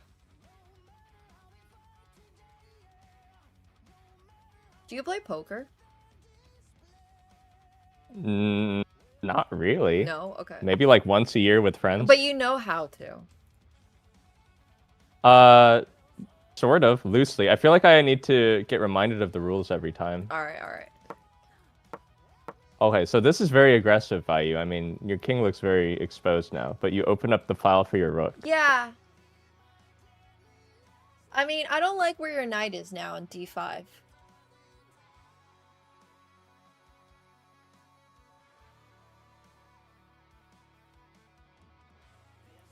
Do you play poker? Not really. No? Okay. Maybe like once a year with friends. But you know how to. Sort of, loosely. I feel like I need to get reminded of the rules every time. Alright, alright. Okay, so this is very aggressive by you. I mean, your king looks very exposed now, but you open up the file for your rook. Yeah. I mean, I don't like where your knight is now in d5.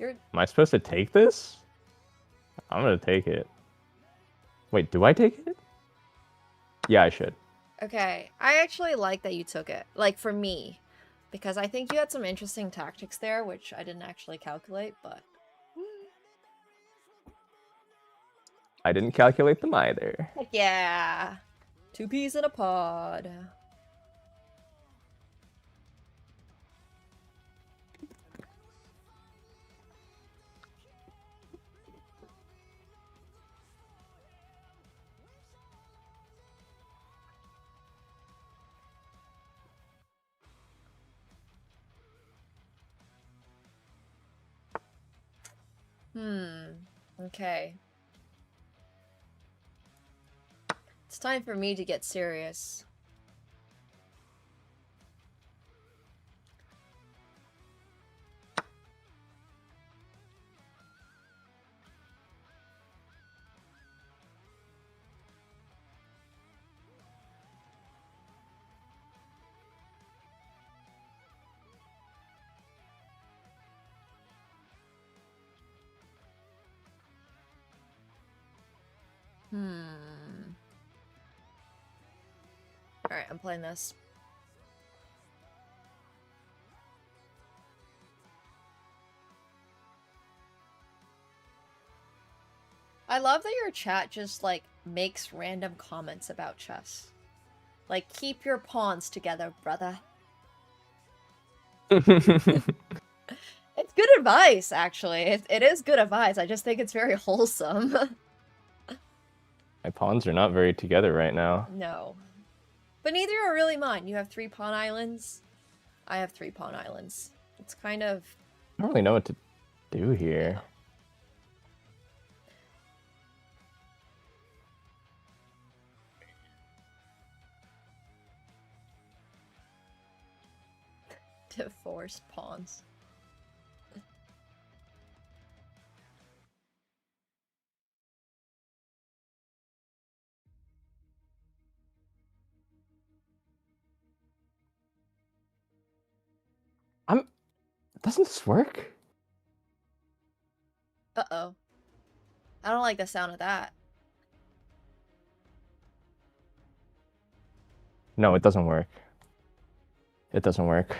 Am I supposed to take this? I'm gonna take it. Wait, do I take it? Yeah, I should. Okay, I actually like that you took it. Like, for me. Because I think you had some interesting tactics there, which I didn't actually calculate, but... I didn't calculate them either. Heck yeah! 2 peas in a pod. Okay. It's time for me to get serious. Alright, I'm playing this. I love that your chat just, like, makes random comments about chess. Like, keep your pawns together, brother. It's good advice, actually. It is good advice. I just think it's very wholesome. My pawns are not very together right now. No. But neither are really mine. You have 3 pawn islands. I have 3 pawn islands. It's kind of... I don't really know what to do here. Divorce pawns. Doesn't this work? Uh-oh. I don't like the sound of that. No, it doesn't work. It doesn't work.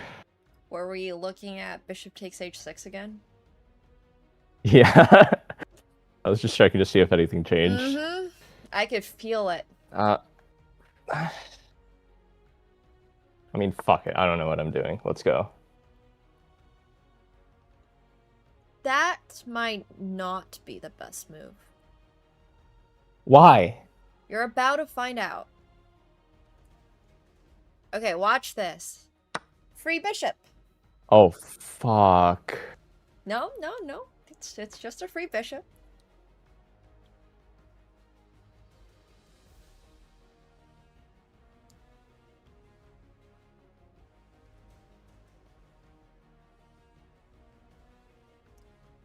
Where were you looking at bishop takes h6 again? Yeah. I was just checking to see if anything changed. Mm-hmm. I could feel it. I mean, fuck it. I don't know what I'm doing. Let's go. That might not be the best move. Why? You're about to find out. Okay, watch this. Free bishop. Oh, fuck. No. It's just a free bishop.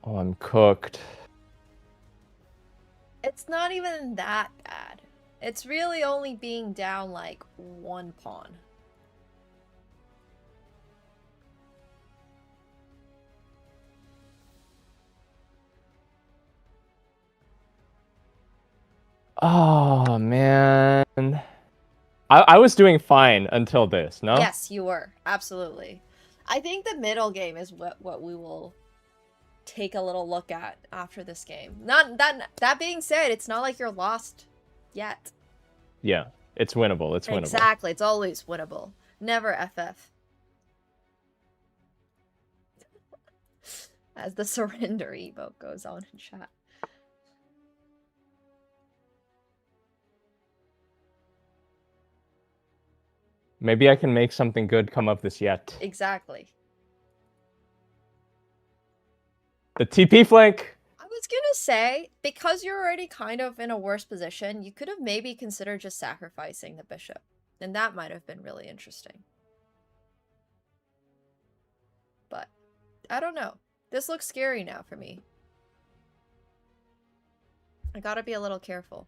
Oh, I'm cooked. It's not even that bad. It's really only being down like 1 pawn. Oh, man. I was doing fine until this, no? Yes, you were. Absolutely. I think the middle game is what we will take a little look at after this game. Not that being said, it's not like you're lost Yet. Yeah, it's winnable. It's winnable. Exactly. It's always winnable. Never FF. As the surrender emote goes on in chat. Maybe I can make something good come of this yet. Exactly. The TP flank! I was gonna say, because you're already kind of in a worse position, you could have maybe considered just sacrificing the bishop. And that might have been really interesting. But, I don't know. This looks scary now for me. I gotta be a little careful.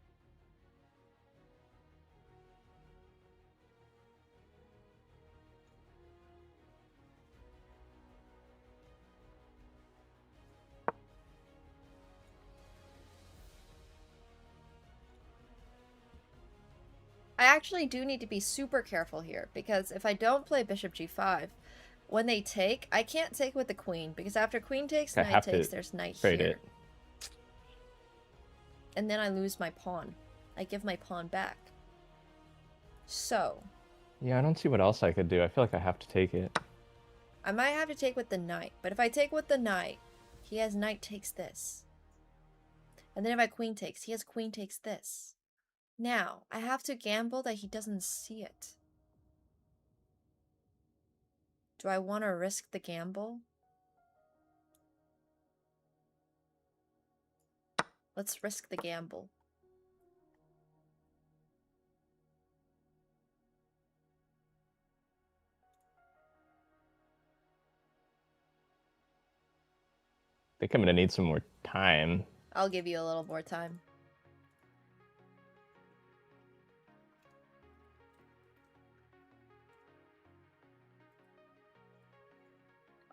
I actually do need to be super careful here, because if I don't play bishop g5, when they take, I can't take with the queen, because after queen takes, I knight have takes, to there's knight trade here. it. And then I lose my pawn. I give my pawn back. So, Yeah, I don't see what else I could do. I feel like I have to take it. I might have to take with the knight, but if I take with the knight, he has knight takes this. And then if I queen takes, he has queen takes this. Now, I have to gamble that he doesn't see it. Do I want to risk the gamble? Let's risk the gamble. I think I'm gonna need some more time. I'll give you a little more time.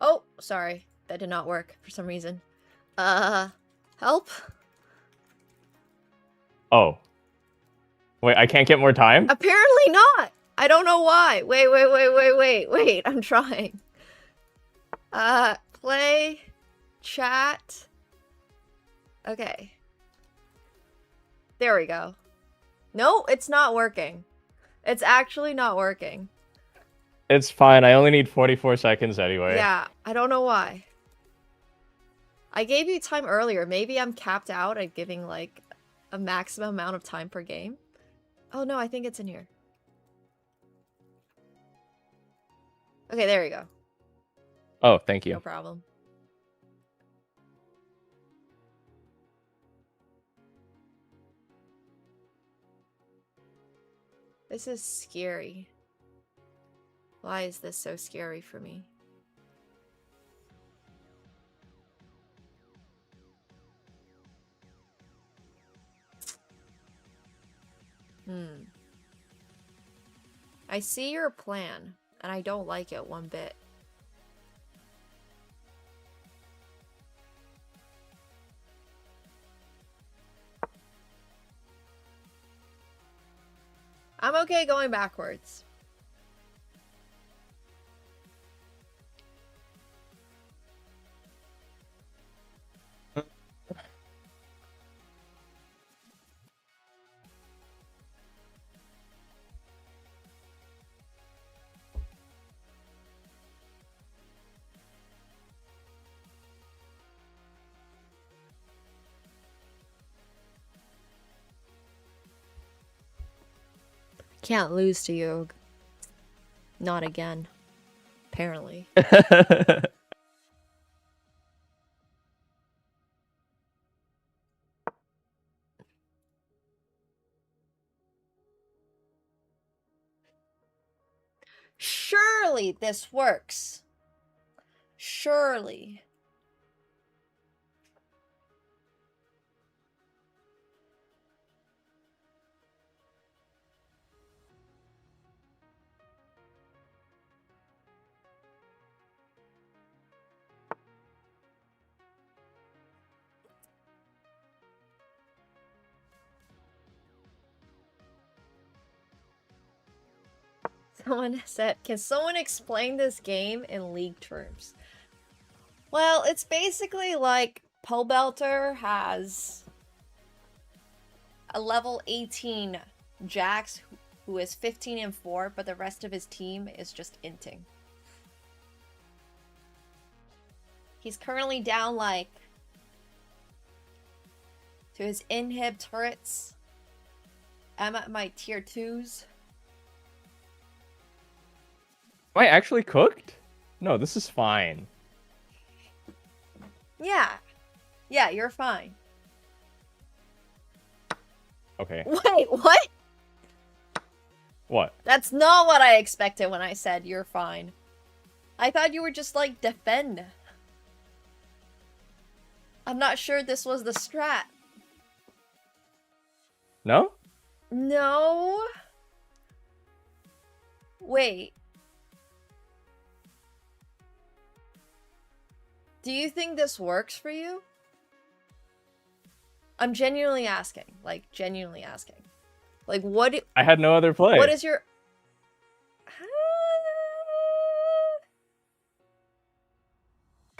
Oh, sorry. That did not work for some reason. Help? Oh. Wait, I can't get more time? Apparently not! I don't know why. Wait. I'm trying. Play, chat. Okay. There we go. No, it's not working. It's actually not working. It's fine. I only need 44 seconds anyway. Yeah, I don't know why. I gave you time earlier. Maybe I'm capped out at giving, like, a maximum amount of time per game. Oh, no, I think it's in here. Okay, there we go. Oh, thank you. No problem. This is scary. Why is this so scary for me? I see your plan, and I don't like it one bit. I'm okay going backwards. Can't lose to you. Not again. Apparently. Surely this works. Surely. Someone said, can someone explain this game in league terms? Well, it's basically like Pole Belter has a level 18 Jax who is 15-4, but the rest of his team is just inting. He's currently down like to his inhib turrets. I'm at my tier 2s. Am I actually cooked? No, this is fine. Yeah. Yeah, you're fine. Okay. Wait, what? What? That's not what I expected when I said you're fine. I thought you were just like defend. I'm not sure this was the strat. No? No. Wait. Do you think this works for you? I'm genuinely asking. Like, genuinely asking. Like, what... I had no other play. What is your...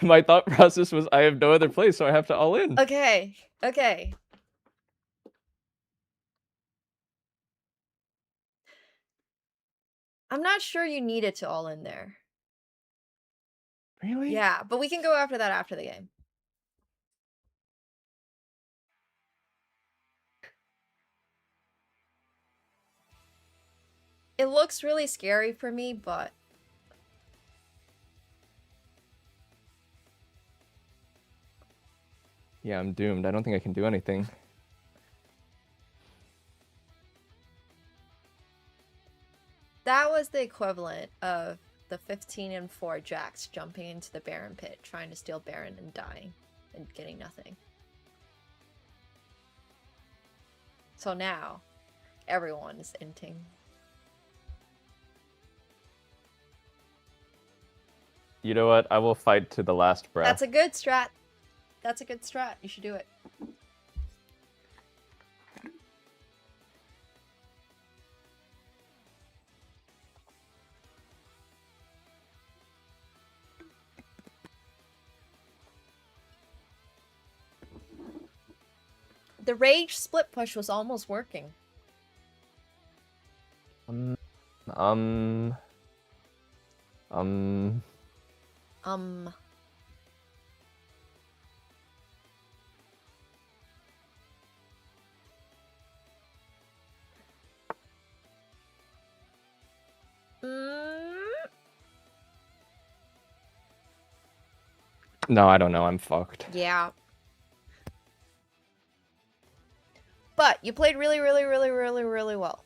My thought process was I have no other play, so I have to all in. Okay. Okay. I'm not sure you needed to all in there. Really? Yeah, but we can go after that after the game. It looks really scary for me, but... Yeah, I'm doomed. I don't think I can do anything. That was the equivalent of the 15-4 Jax jumping into the Baron pit, trying to steal Baron and dying, and getting nothing. So now, everyone is inting. You know what? I will fight to the last breath. That's a good strat. That's a good strat. You should do it. The rage split push was almost working. No, I don't know. I'm fucked. Yeah. But you played really, really, really, really, really well.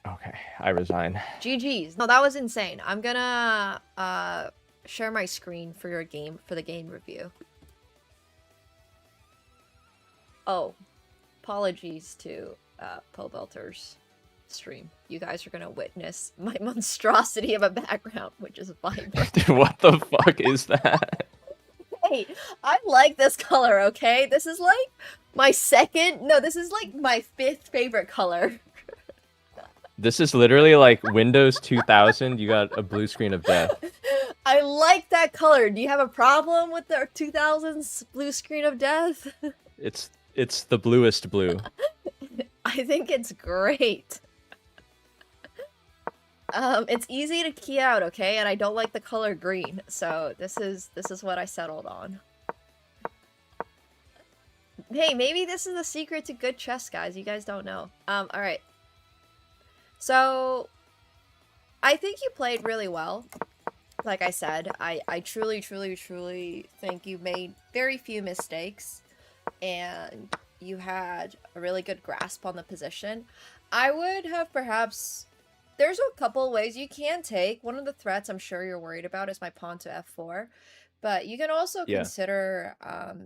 Okay, I resign. GG's. No, that was insane. I'm gonna share my screen for your game, for the game review. Oh, apologies to Pobelter's stream. You guys are gonna witness my monstrosity of a background, which is vibrant. Dude, what the fuck is that? Hey, I like this color, okay? This is like my second, no, this is like my 5th favorite color. This is literally like Windows 2000. You got a blue screen of death. I like that color. Do you have a problem with the 2000s blue screen of death? It's the bluest blue. I think it's great. It's easy to key out, okay? And I don't like the color green, so this is what I settled on. Hey, maybe this is the secret to good chess, guys. You guys don't know. Alright. So, I think you played really well. Like I said, I truly, truly, truly think you made very few mistakes. And you had a really good grasp on the position. I would have perhaps... There's a couple ways you can take. One of the threats I'm sure you're worried about is my pawn to f4. But you can also consider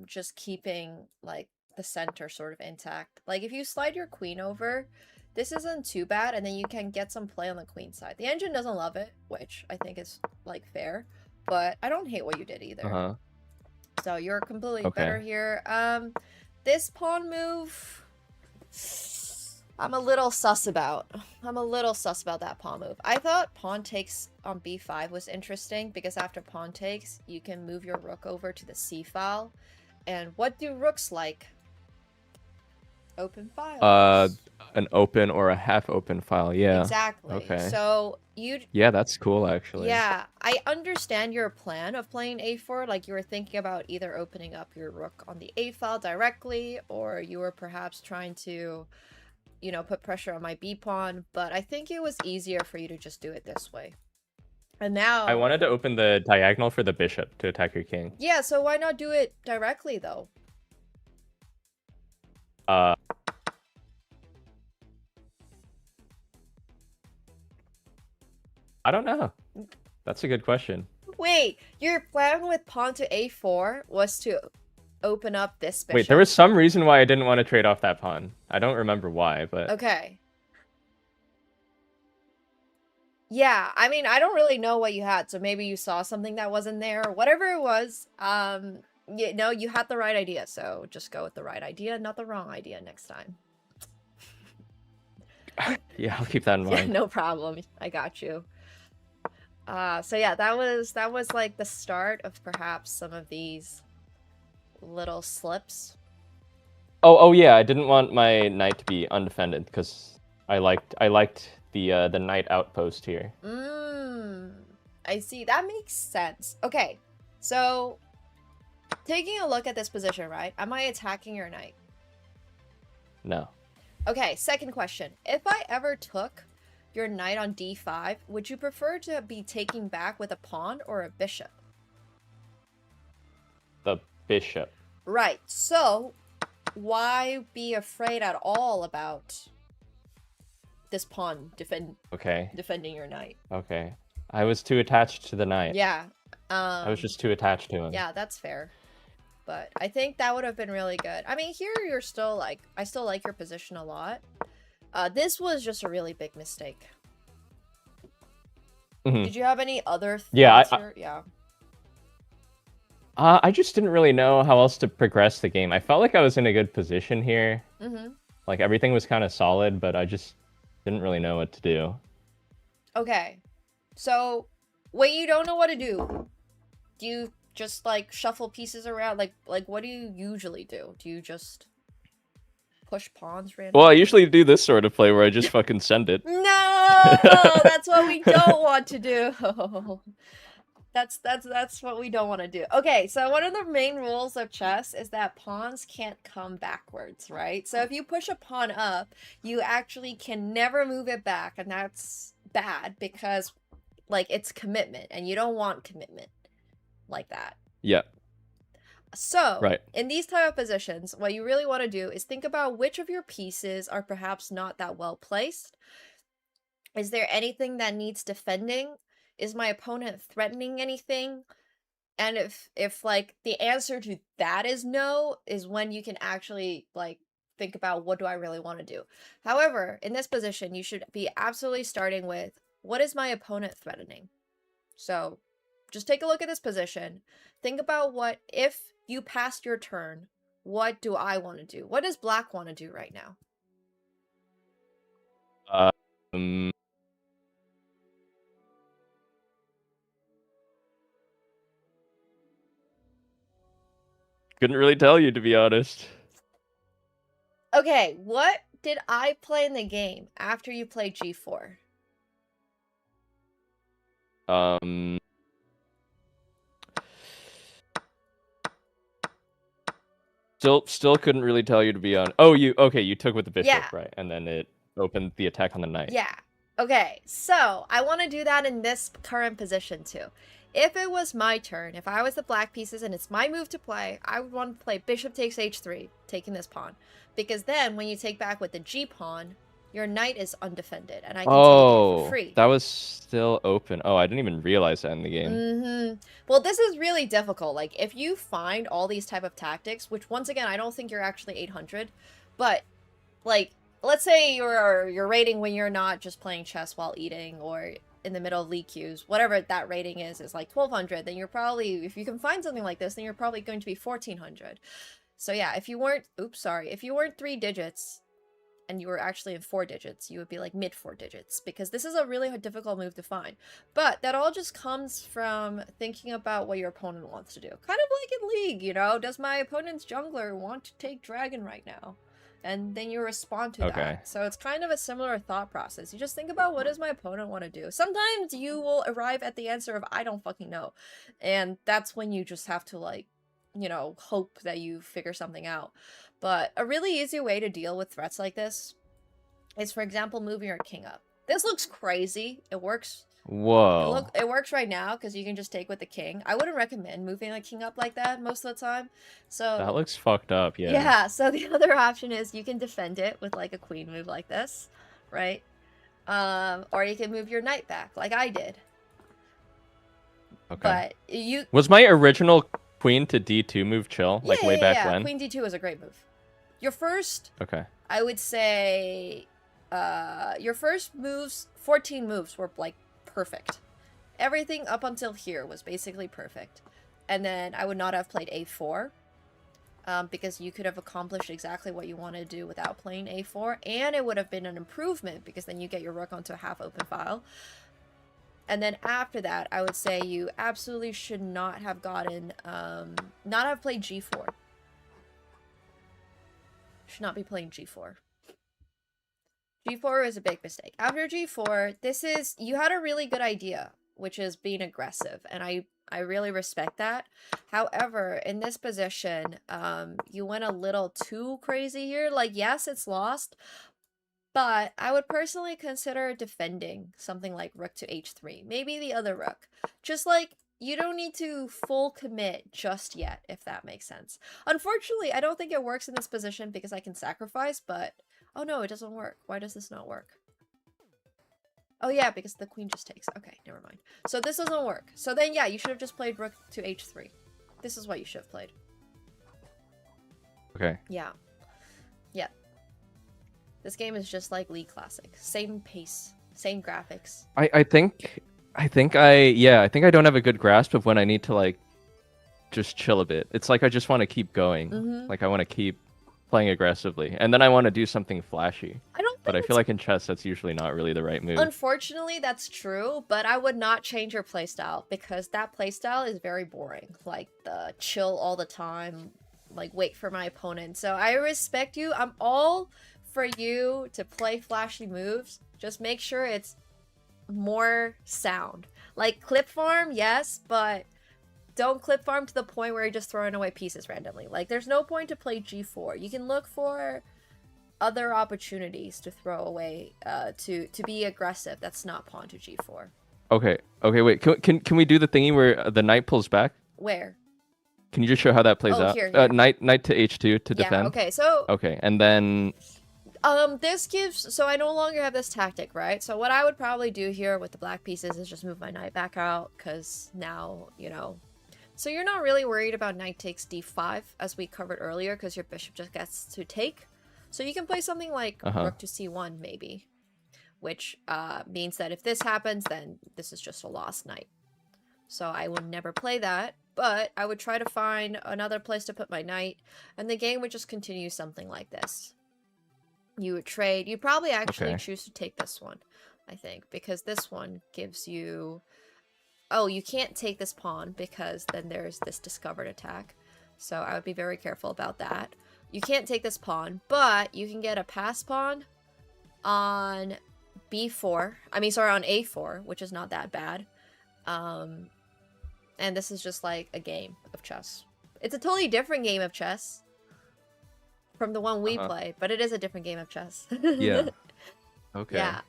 just keeping, like, the center sort of intact. Like, if you slide your queen over, this isn't too bad, and then you can get some play on the queen side. The engine doesn't love it, which I think is, like, fair. But I don't hate what you did either. So you're completely better here. This pawn move... I'm a little sus about. I'm a little sus about that pawn move. I thought pawn takes on b5 was interesting because after pawn takes, you can move your rook over to the c file And what do rooks like? Open files. An open or a half open file. Yeah. Exactly. Okay. So you. Yeah, that's cool actually. Yeah, I understand your plan of playing a4. Like you were thinking about either opening up your rook on the a file directly, or you were perhaps trying to, you know, put pressure on my b pawn. But I think it was easier for you to just do it this way. And now I wanted to open the diagonal for the bishop to attack your king. Yeah, so why not do it directly though? I don't know. That's a good question. Wait, your plan with pawn to a4 was to open up this bishop. Wait, there was some reason why I didn't want to trade off that pawn. I don't remember why, but... Okay. Yeah, I mean, I don't really know what you had, so maybe you saw something that wasn't there, or whatever it was. You know, you had the right idea, so just go with the right idea, not the wrong idea next time. Yeah, I'll keep that in mind. Yeah, no problem. I got you. So yeah, that was like the start of perhaps some of these little slips. Oh yeah, I didn't want my knight to be undefended because I liked the knight outpost here. I see. That makes sense. Okay, so taking a look at this position, right? Am I attacking your knight? No. Okay, second question. If I ever took your knight on d5, would you prefer to be taking back with a pawn or a bishop? The bishop. Right. So why be afraid at all about this pawn defending your knight? Okay. I was too attached to the knight. Yeah. I was just too attached to him. Yeah, that's fair. But I think that would have been really good. I mean, here you're still like, I still like your position a lot. This was just a really big mistake. Mm-hmm. Did you have any other thoughts? Yeah, I just didn't really know how else to progress the game. I felt like I was in a good position here. Like everything was kind of solid, but I just didn't really know what to do. Okay. So when you don't know what to do you just like shuffle pieces around? Like what do you usually do? Do you just push pawns randomly? Well, I usually do this sort of play where I just fucking send it. No, that's what we don't want to do. That's what we don't want to do. Okay, so one of the main rules of chess is that pawns can't come backwards, right? So if you push a pawn up, you actually can never move it back, and that's bad because like it's commitment and you don't want commitment like that. Yeah. So, right. In these type of positions, what you really want to do is think about which of your pieces are perhaps not that well placed. Is there anything that needs defending? Is my opponent threatening anything? And if like the answer to that is no, is when you can actually like think about what do I really want to do. However, in this position, you should be absolutely starting with what is my opponent threatening? So just take a look at this position. Think about what, if you passed your turn, what do I want to do? What does black want to do right now? Couldn't really tell you, to be honest. Okay, what did I play in the game after you played g4? Still couldn't really tell you, to be honest. Oh, you took with the bishop, Yeah. right? And then it opened the attack on the knight. Yeah. Okay, so I want to do that in this current position too. If it was my turn, if I was the black pieces and it's my move to play, I would want to play bishop takes h3, taking this pawn. Because then when you take back with the g pawn, your knight is undefended and I can take it for free. That was still open. Oh, I didn't even realize that in the game. Well, this is really difficult. Like, if you find all these type of tactics, which once again, I don't think you're actually 800, but like, let's say you're rating when you're not just playing chess while eating or in the middle of league queues, whatever that rating is like 1200, then you're probably, if you can find something like this, then you're probably going to be 1400. So yeah, if you weren't 3 digits, and you were actually in 4 digits, you would be like mid 4 digits, because this is a really difficult move to find. But that all just comes from thinking about what your opponent wants to do. Kind of like in League, you know? Does my opponent's jungler want to take dragon right now? And then you respond to Okay. that. So it's kind of a similar thought process. You just think about, what does my opponent want to do? Sometimes you will arrive at the answer of, I don't fucking know. And that's when you just have to, like, you know, hope that you figure something out. But a really easy way to deal with threats like this is, for example, moving your king up. This looks crazy. It works. Whoa. It works right now because you can just take with the king. I wouldn't recommend moving the king up like that most of the time. So That looks fucked up, yeah. yeah, so the other option is you can defend it with like a queen move like this, right? Or you can move your knight back like I did. Okay. But you Was my original queen to D2 move chill? Like way back when? Queen D2 is a great move. Your first, Okay. I would say, your first moves, 14 moves were like perfect. Everything up until here was basically perfect. And then I would not have played A4. Because you could have accomplished exactly what you want to do without playing A4, and it would have been an improvement because then you get your rook onto a half open file. And then after that, I would say you absolutely should not have gotten, not have played G4. Should not be playing G4. G4 is a big mistake. After G4, this is, you had a really good idea, which is being aggressive, and I really respect that. However, in this position, you went a little too crazy here. Like, yes, it's lost, but I would personally consider defending something like rook to h3. Maybe the other rook. Just like, you don't need to full commit just yet, if that makes sense. Unfortunately, I don't think it works in this position because I can sacrifice, but... Oh no, it doesn't work. Why does this not work? Oh yeah, because the queen just takes. Okay, never mind. So this doesn't work. So then yeah, you should have just played rook to h3. This is what you should have played. Okay. Yeah. Yeah. This game is just like League Classic. Same pace, same graphics. I think I don't have a good grasp of when I need to like just chill a bit. It's like I just want to keep going. Like I want to keep playing aggressively, and then I want to do something flashy. But I feel like in chess, that's usually not really the right move. Unfortunately, that's true, but I would not change your playstyle because that playstyle is very boring. Like the chill all the time, like wait for my opponent. So I respect you. I'm all for you to play flashy moves. Just make sure it's more sound. Like clip farm, yes, but don't clip farm to the point where you're just throwing away pieces randomly. Like there's no point to play G4. You can look for other opportunities to throw away, to be aggressive. That's not pawn to G4. Okay, wait. Can we do the thingy where the knight pulls back? Where? Can you just show how that plays out? Here. Knight to h2 to defend. Yeah. Okay. So. Okay, and then. This gives. So I no longer have this tactic, right? So what I would probably do here with the black pieces is just move my knight back out, because now you know. So you're not really worried about knight takes d5 as we covered earlier, because your bishop just gets to take. So you can play something like rook to c1 maybe, which means that if this happens, then this is just a lost knight. So I would never play that, but I would try to find another place to put my knight, and the game would just continue something like this. You would trade. You'd probably actually choose to take this one, I think, because this one gives you... Oh, you can't take this pawn because then there's this discovered attack. So I would be very careful about that. You can't take this pawn, but you can get a pass pawn on b4. I mean, sorry, on a4, which is not that bad. And this is just like a game of chess. It's a totally different game of chess from the one we play, but it is a different game of chess. Yeah. Okay. Yeah.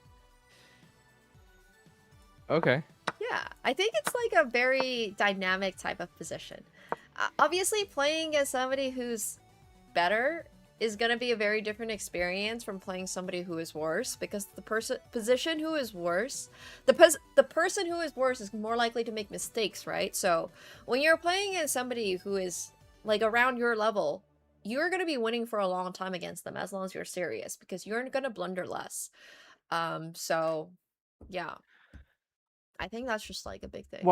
Okay. Yeah, I think it's like a very dynamic type of position. Obviously, playing as somebody who's better is going to be a very different experience from playing somebody who is worse, because the person who is worse, the person who is worse is more likely to make mistakes, right? So when you're playing as somebody who is like around your level, you're going to be winning for a long time against them as long as you're serious, because you're going to blunder less. So yeah, I think that's just like a big thing.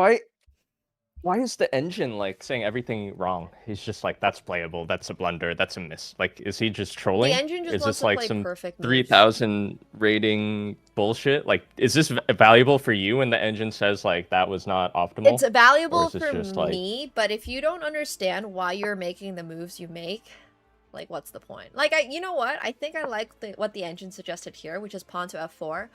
Why is the engine like saying everything wrong? He's just like, that's playable, that's a blunder, that's a miss. Like, is he just trolling? The engine just is wants this to like play some perfect moves. 3,000 rating bullshit? Like, is this valuable for you when the engine says like that was not optimal? It's valuable is this for just, like... me, but if you don't understand why you're making the moves you make, like, what's the point? Like, you know what? I think I like what the engine suggested here, which is pawn to f4,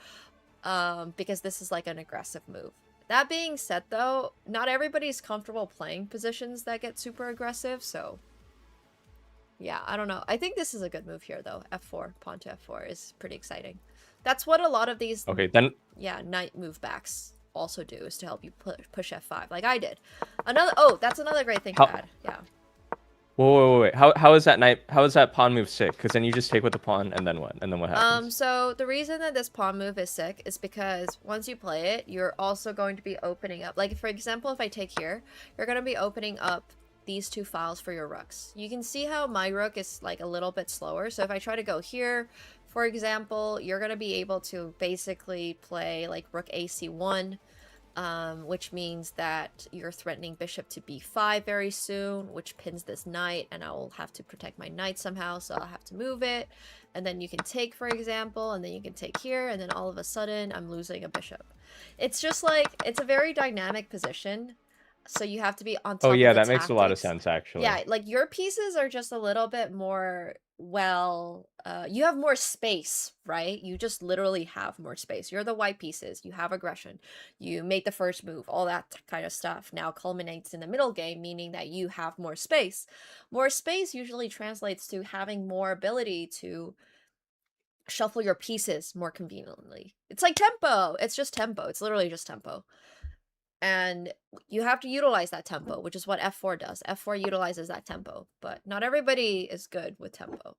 because this is like an aggressive move. That being said, though, not everybody's comfortable playing positions that get super aggressive, so... Yeah, I don't know. I think this is a good move here, though. F4, pawn to f4 is pretty exciting. That's what a lot of these... Okay, then... Yeah, knight move backs also do, is to help you push f5, like I did. Another... Oh, that's another great thing to add. Yeah. Wait. How is that pawn move sick? Because then you just take with the pawn, and then what? And then what happens? So the reason that this pawn move is sick is because once you play it, you're also going to be opening up. Like, for example, if I take here, you're going to be opening up these two files for your rooks. You can see how my rook is like a little bit slower. So if I try to go here, for example, you're going to be able to basically play like rook AC1, which means that you're threatening bishop to b5 very soon, which pins this knight, and I will have to protect my knight somehow, so I'll have to move it. And then you can take, for example, and then you can take here, and then all of a sudden, I'm losing a bishop. It's just like, it's a very dynamic position, so you have to be on top of the Oh yeah, that tactics. makes a lot of sense, actually. Yeah, like, your pieces are just a little bit more... Well, you have more space, right? You just literally have more space. You're the white pieces. You have aggression. You make the first move. All that kind of stuff now culminates in the middle game, meaning that you have more space. More space usually translates to having more ability to shuffle your pieces more conveniently. It's like tempo. It's just tempo. It's literally just tempo. And you have to utilize that tempo, which is what f4 does. f4 utilizes that tempo, but not everybody is good with tempo.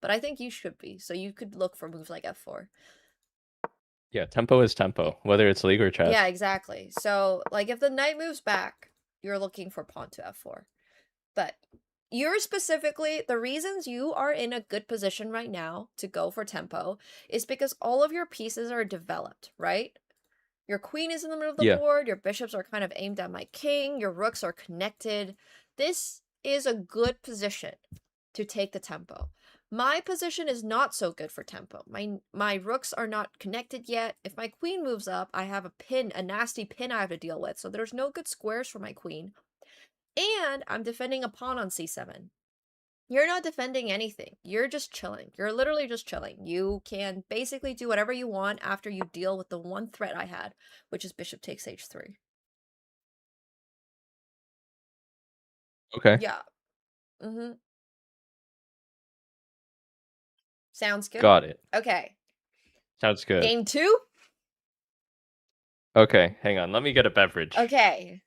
But I think you should be, so you could look for moves like f4. Yeah, tempo is tempo, whether it's league or chess. Yeah, exactly. So, like, if the knight moves back, you're looking for pawn to f4. But you're specifically, the reasons you are in a good position right now to go for tempo is because all of your pieces are developed, right? Your queen is in the middle of the board, your bishops are kind of aimed at my king, your rooks are connected. This is a good position to take the tempo. My position is not so good for tempo. My rooks are not connected yet. If my queen moves up, I have a nasty pin I have to deal with, so there's no good squares for my queen. And I'm defending a pawn on c7. You're not defending anything. You're just chilling. You're literally just chilling. You can basically do whatever you want after you deal with the one threat I had, which is bishop takes h3. Okay. Yeah. Mm-hmm. Sounds good. Got it. Okay. Sounds good. Game 2? Okay, hang on. Let me get a beverage. Okay.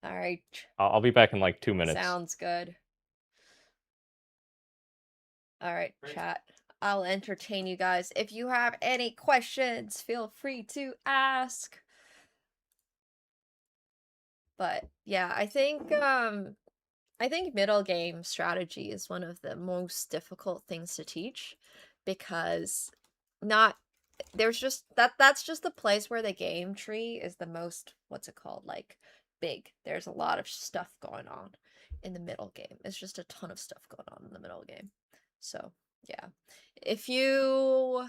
All right. I'll be back in like 2 minutes. Sounds good. All right, chat. I'll entertain you guys. If you have any questions, feel free to ask. But yeah, I think middle game strategy is one of the most difficult things to teach, because that's just the place where the game tree is the most, what's it called, like, big. There's a lot of stuff going on in the middle game. It's just a ton of stuff going on in the middle game. So yeah, if you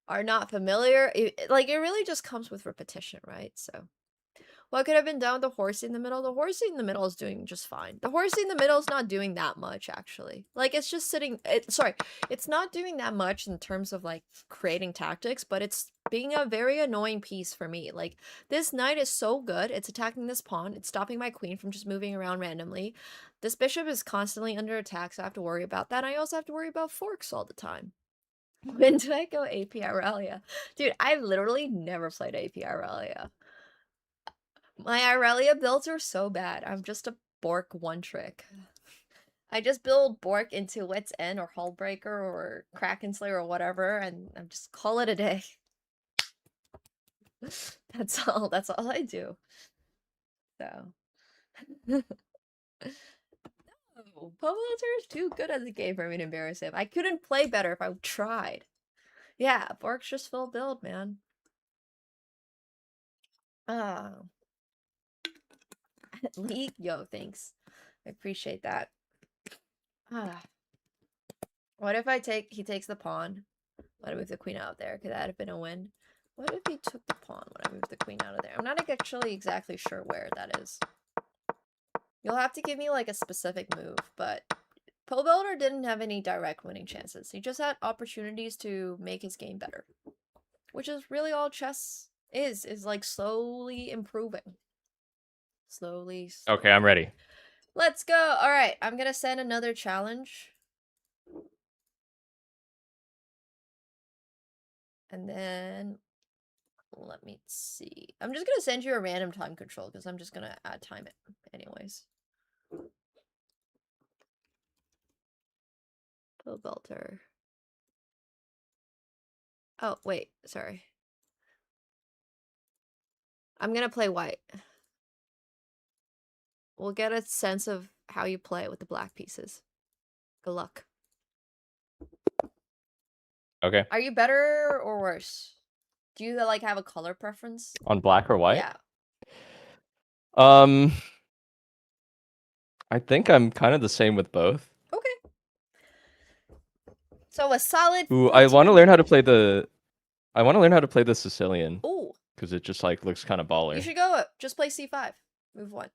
are not familiar, it really just comes with repetition, right? So what could have been done with the horsey in the middle? The horsey in the middle is doing just fine. The horsey in the middle is not doing that much, actually. Like, it's just sitting... it's not doing that much in terms of, like, creating tactics, but it's being a very annoying piece for me. Like, this knight is so good. It's attacking this pawn. It's stopping my queen from just moving around randomly. This bishop is constantly under attack, so I have to worry about that. I also have to worry about forks all the time. When do I go AP Aurelia? Dude, I literally never played AP Aurelia. My Aurelia builds are so bad. I'm just a Bork one trick. I just build Bork into Wit's End or Hullbreaker or Kraken Slayer or whatever, and I just call it a day. That's all I do. So. No, Pummelator is too good at the game for me to embarrass him. I couldn't play better if I tried. Yeah, Bork's just full build, man. Oh. League? Yo, thanks. I appreciate that. What if he takes the pawn? What if I move the queen out there? Could that have been a win? What if he took the pawn when I moved the queen out of there? I'm not actually exactly sure where that is. You'll have to give me like a specific move, but Po Builder didn't have any direct winning chances. He just had opportunities to make his game better. Which is really all chess is like slowly improving. Slowly. Okay, I'm ready. Let's go. All right, I'm going to send another challenge. And then let me see. I'm just going to send you a random time control because I'm just going to add time it anyways. Po Belter. Oh, wait, sorry. I'm going to play white. We'll get a sense of how you play with the black pieces. Good luck. Okay. Are you better or worse? Do you like have a color preference? On black or white? Yeah. I think I'm kind of the same with both. Okay. So a solid. Ooh, I want to learn how to play the. I want to learn how to play the Sicilian. Ooh. Because it just like looks kind of baller. You should go. Just play c5. Move 1.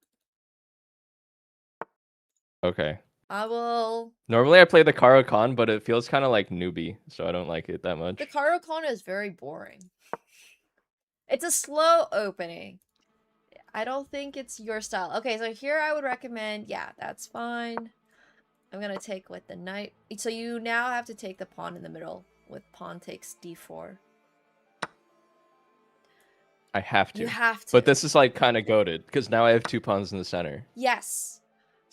Okay. I will. Normally I play the Caro-Kann, but it feels kind of like newbie, so I don't like it that much. The Caro-Kann is very boring. It's a slow opening. I don't think it's your style. Okay, so here I would recommend, yeah, that's fine. I'm gonna take with the knight. So you now have to take the pawn in the middle with pawn takes d4. I have to. You have to. But this is like kind of goated, because now I have 2 pawns in the center. Yes.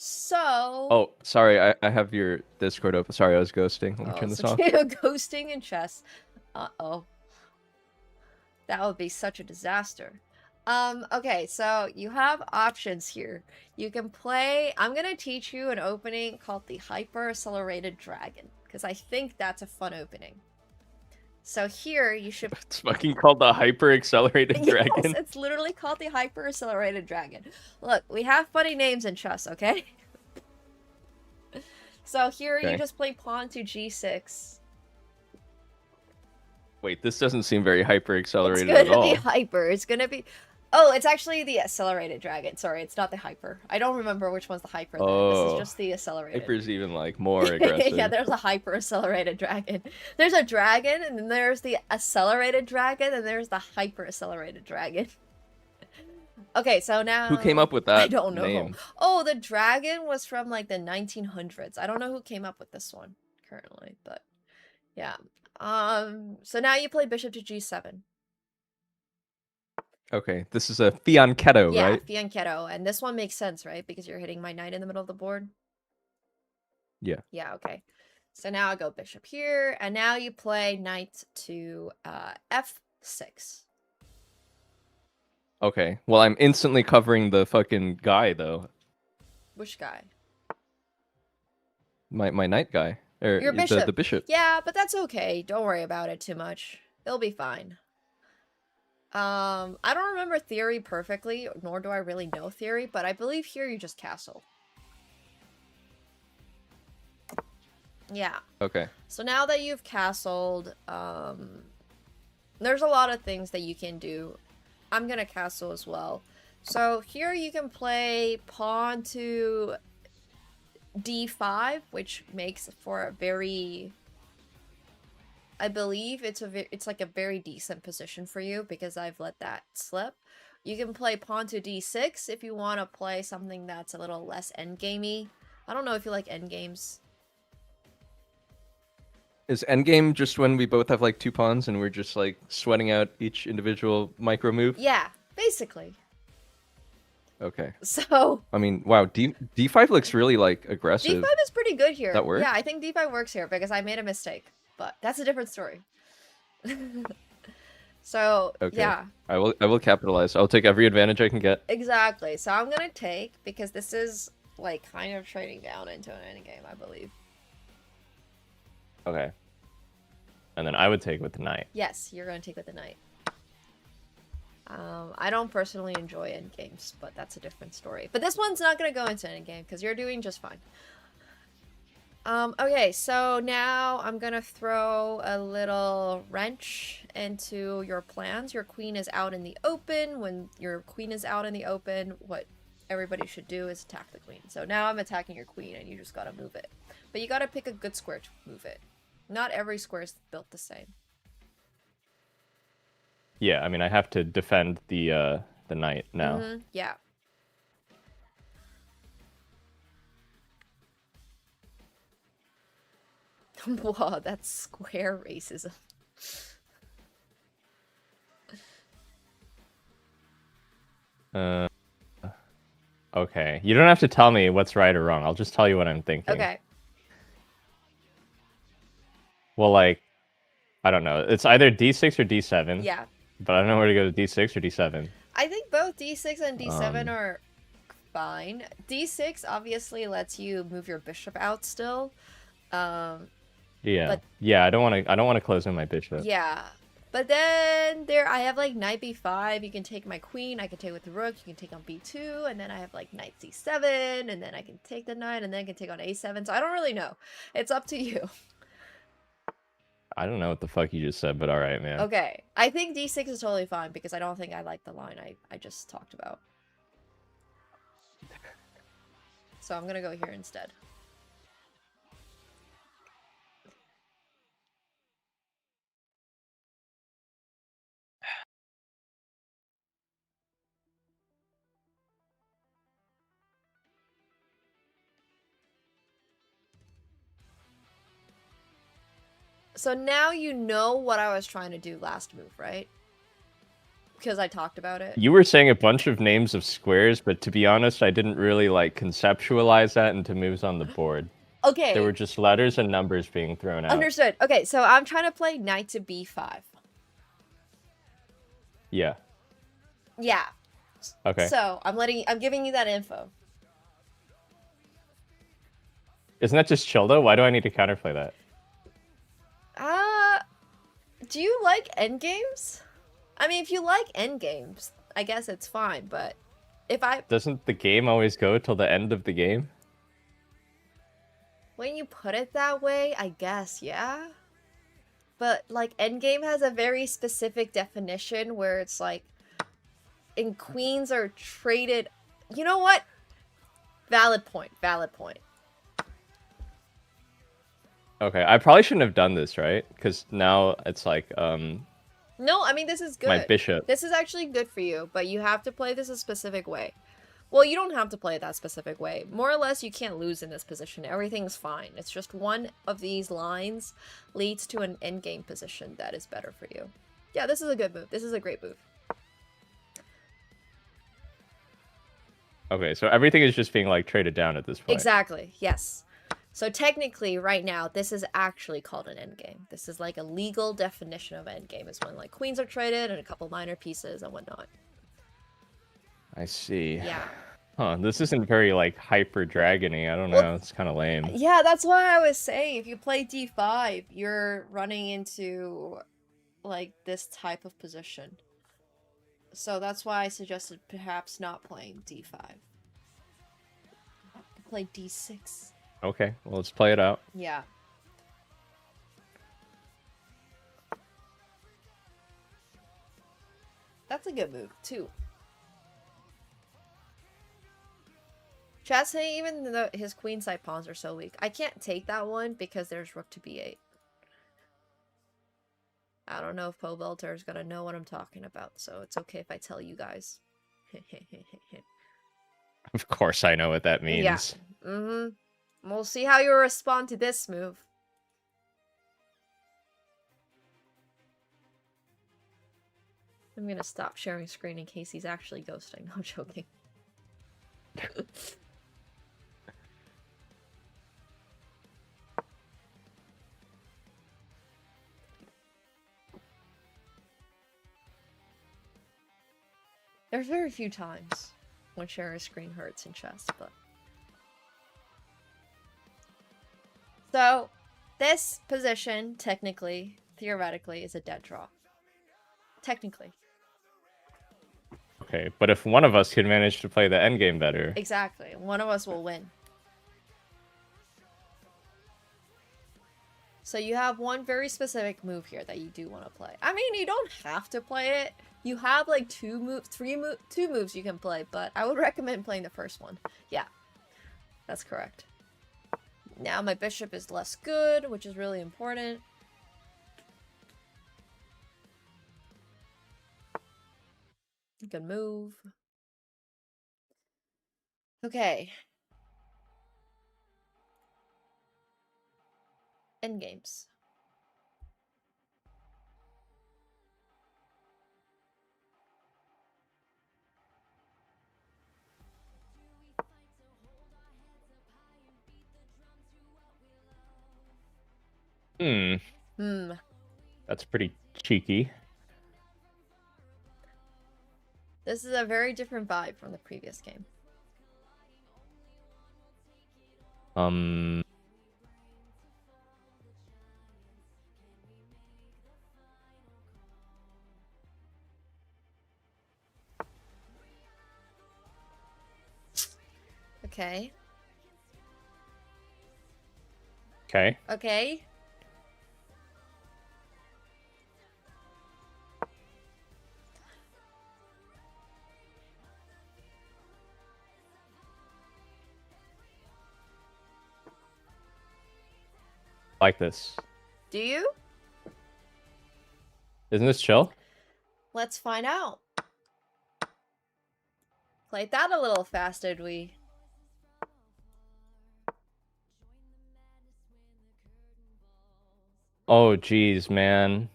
So. Oh, sorry, I have your Discord open. Sorry, I was ghosting. Let me turn this off. Ghosting in chess. Uh-oh. That would be such a disaster. Okay, so you have options here. You can play, I'm gonna teach you an opening called the Hyper Accelerated Dragon, because I think that's a fun opening. So here you should. It's fucking called the Hyper Accelerated Dragon. Yes, it's literally called the Hyper Accelerated Dragon. Look, we have funny names in chess, okay? So here you just play pawn to g6. Wait, this doesn't seem very hyper accelerated It's at gonna all. be hyper. It's gonna be. Oh, it's actually the accelerated dragon. Sorry, it's not the hyper. I don't remember which one's the hyper. This is just the accelerated. Hyper's even like more aggressive. Yeah, there's a hyper accelerated dragon. There's a dragon, and then there's the accelerated dragon, and there's the hyper accelerated dragon. Okay, so now Who came up with that? I don't know. Name? Oh, the dragon was from like the 1900s. I don't know who came up with this one currently, but yeah. So now you play bishop to g7. Okay, this is a fianchetto, Yeah, right? fianchetto, and this one makes sense, right? Because you're hitting my knight in the middle of the board. Yeah. Yeah, okay. So now I go bishop here, and now you play knight to f6. Okay, well I'm instantly covering the fucking guy though. Which guy? My knight guy. Or Your bishop. The bishop. Yeah, but that's okay. Don't worry about it too much. It'll be fine. I don't remember theory perfectly, nor do I really know theory, but I believe here you just castle. Yeah. Okay. So now that you've castled, there's a lot of things that you can do. I'm gonna castle as well. So here you can play pawn to d5, which makes for a very... I believe it's like a very decent position for you because I've let that slip. You can play pawn to d6 if you want to play something that's a little less endgamey. I don't know if you like endgames. Is endgame just when we both have like 2 pawns and we're just like sweating out each individual micro move? Yeah, basically. Okay. So I mean, wow, d5 looks really like aggressive. d5 is pretty good here. That works? Yeah, I think d5 works here because I made a mistake. But that's a different story. So, okay. yeah. I will capitalize. I'll take every advantage I can get. Exactly. So I'm going to take, because this is, like, kind of trading down into an endgame, I believe. Okay. And then I would take with the knight. Yes, you're going to take with the knight. I don't personally enjoy endgames, but that's a different story. But this one's not gonna go into endgame because you're doing just fine. Okay, so now I'm gonna throw a little wrench into your plans. Your queen is out in the open. When your queen is out in the open, what everybody should do is attack the queen. So now I'm attacking your queen and you just gotta move it. But you gotta pick a good square to move it. Not every square is built the same. Yeah, I mean, I have to defend the knight now. Yeah. Whoa, that's square racism. Okay. You don't have to tell me what's right or wrong. I'll just tell you what I'm thinking. Okay. Well, like, I don't know. It's either D6 or D7. Yeah. But I don't know where to go to D6 or D7. I think both D6 and D7 are fine. D6 obviously lets you move your bishop out still. Yeah. But, yeah, I don't want to close in my bishop. Yeah. But then I have like knight b5. You can take my queen. I can take with the rook. You can take on b2. And then I have like knight c7. And then I can take the knight. And then I can take on a7. So I don't really know. It's up to you. I don't know what the fuck you just said, but alright, man. Okay. I think d6 is totally fine because I don't think I like the line I just talked about. So I'm going to go here instead. So now you know what I was trying to do last move, right? Because I talked about it. You were saying a bunch of names of squares, but to be honest, I didn't really like conceptualize that into moves on the board. Okay. There were just letters and numbers being thrown out. Understood. Okay, so I'm trying to play knight to b5. Yeah. Yeah. Okay. So I'm giving you that info. Isn't that just chill though? Why do I need to counterplay that? Do you like endgames? I mean, if you like endgames, I guess it's fine, but if I... Doesn't the game always go till the end of the game? When you put it that way, I guess, yeah. But, like, endgame has a very specific definition where it's like, and queens are traded... You know what? Valid point, valid point. Okay, I probably shouldn't have done this, right? Because now it's like, No, I mean, this is good. my bishop. This is actually good for you, but you have to play this a specific way. Well, you don't have to play it that specific way. More or less, you can't lose in this position. Everything's fine. It's just one of these lines leads to an endgame position that is better for you. Yeah, this is a good move. This is a great move. Okay, so everything is just being, like, traded down at this point. Exactly, yes. So technically, right now, this is actually called an endgame. This is like a legal definition of endgame, is when like queens are traded and a couple minor pieces and whatnot. I see. Yeah. Huh, this isn't very, like, hyper-dragony. I don't know, Well, it's kind of lame. Yeah, that's why I was saying, if you play d5, you're running into, like, this type of position. So that's why I suggested perhaps not playing d5. Play d6. Okay, well, let's play it out. Yeah. That's a good move, too. Chat saying even though his queenside pawns are so weak. I can't take that one because there's rook to b8. I don't know if Po Belter is gonna know what I'm talking about, so it's okay if I tell you guys. Of course I know what that means. Yeah. Mm-hmm. We'll see how you respond to this move. I'm gonna stop sharing screen in case he's actually ghosting. No, I'm joking. There's very few times when sharing a screen hurts in chess, but... So, this position, technically, theoretically, is a dead draw. Technically. Okay, but if one of us can manage to play the endgame better... Exactly. One of us will win. So you have one very specific move here that you do want to play. I mean, you don't have to play it. You have like two moves you can play, but I would recommend playing the first one. Yeah, that's correct. Now my bishop is less good, which is really important. Good move. Okay. Endgames. That's pretty cheeky. This is a very different vibe from the previous game. Okay. Okay. Okay. Like this. Do you? Isn't this chill? Let's find out. Played that a little fast, did we? Oh, geez, man.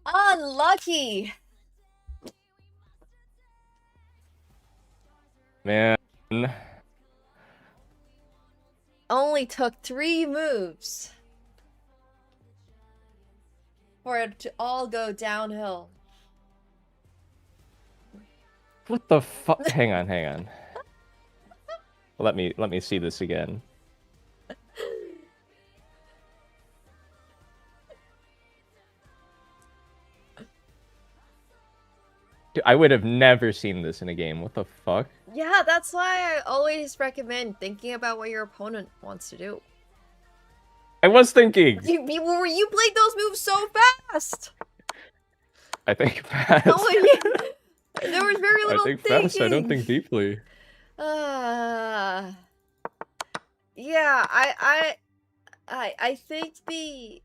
Unlucky! Man. Only took 3 moves for it to all go downhill. What the fuck? Hang on. Let me see this again. Dude, I would have never seen this in a game. What the fuck? Yeah, that's why I always recommend thinking about what your opponent wants to do. I was thinking. You played those moves so fast. I think fast. Oh, yeah. There was very little I think thinking. fast. I don't think deeply. Yeah, I think the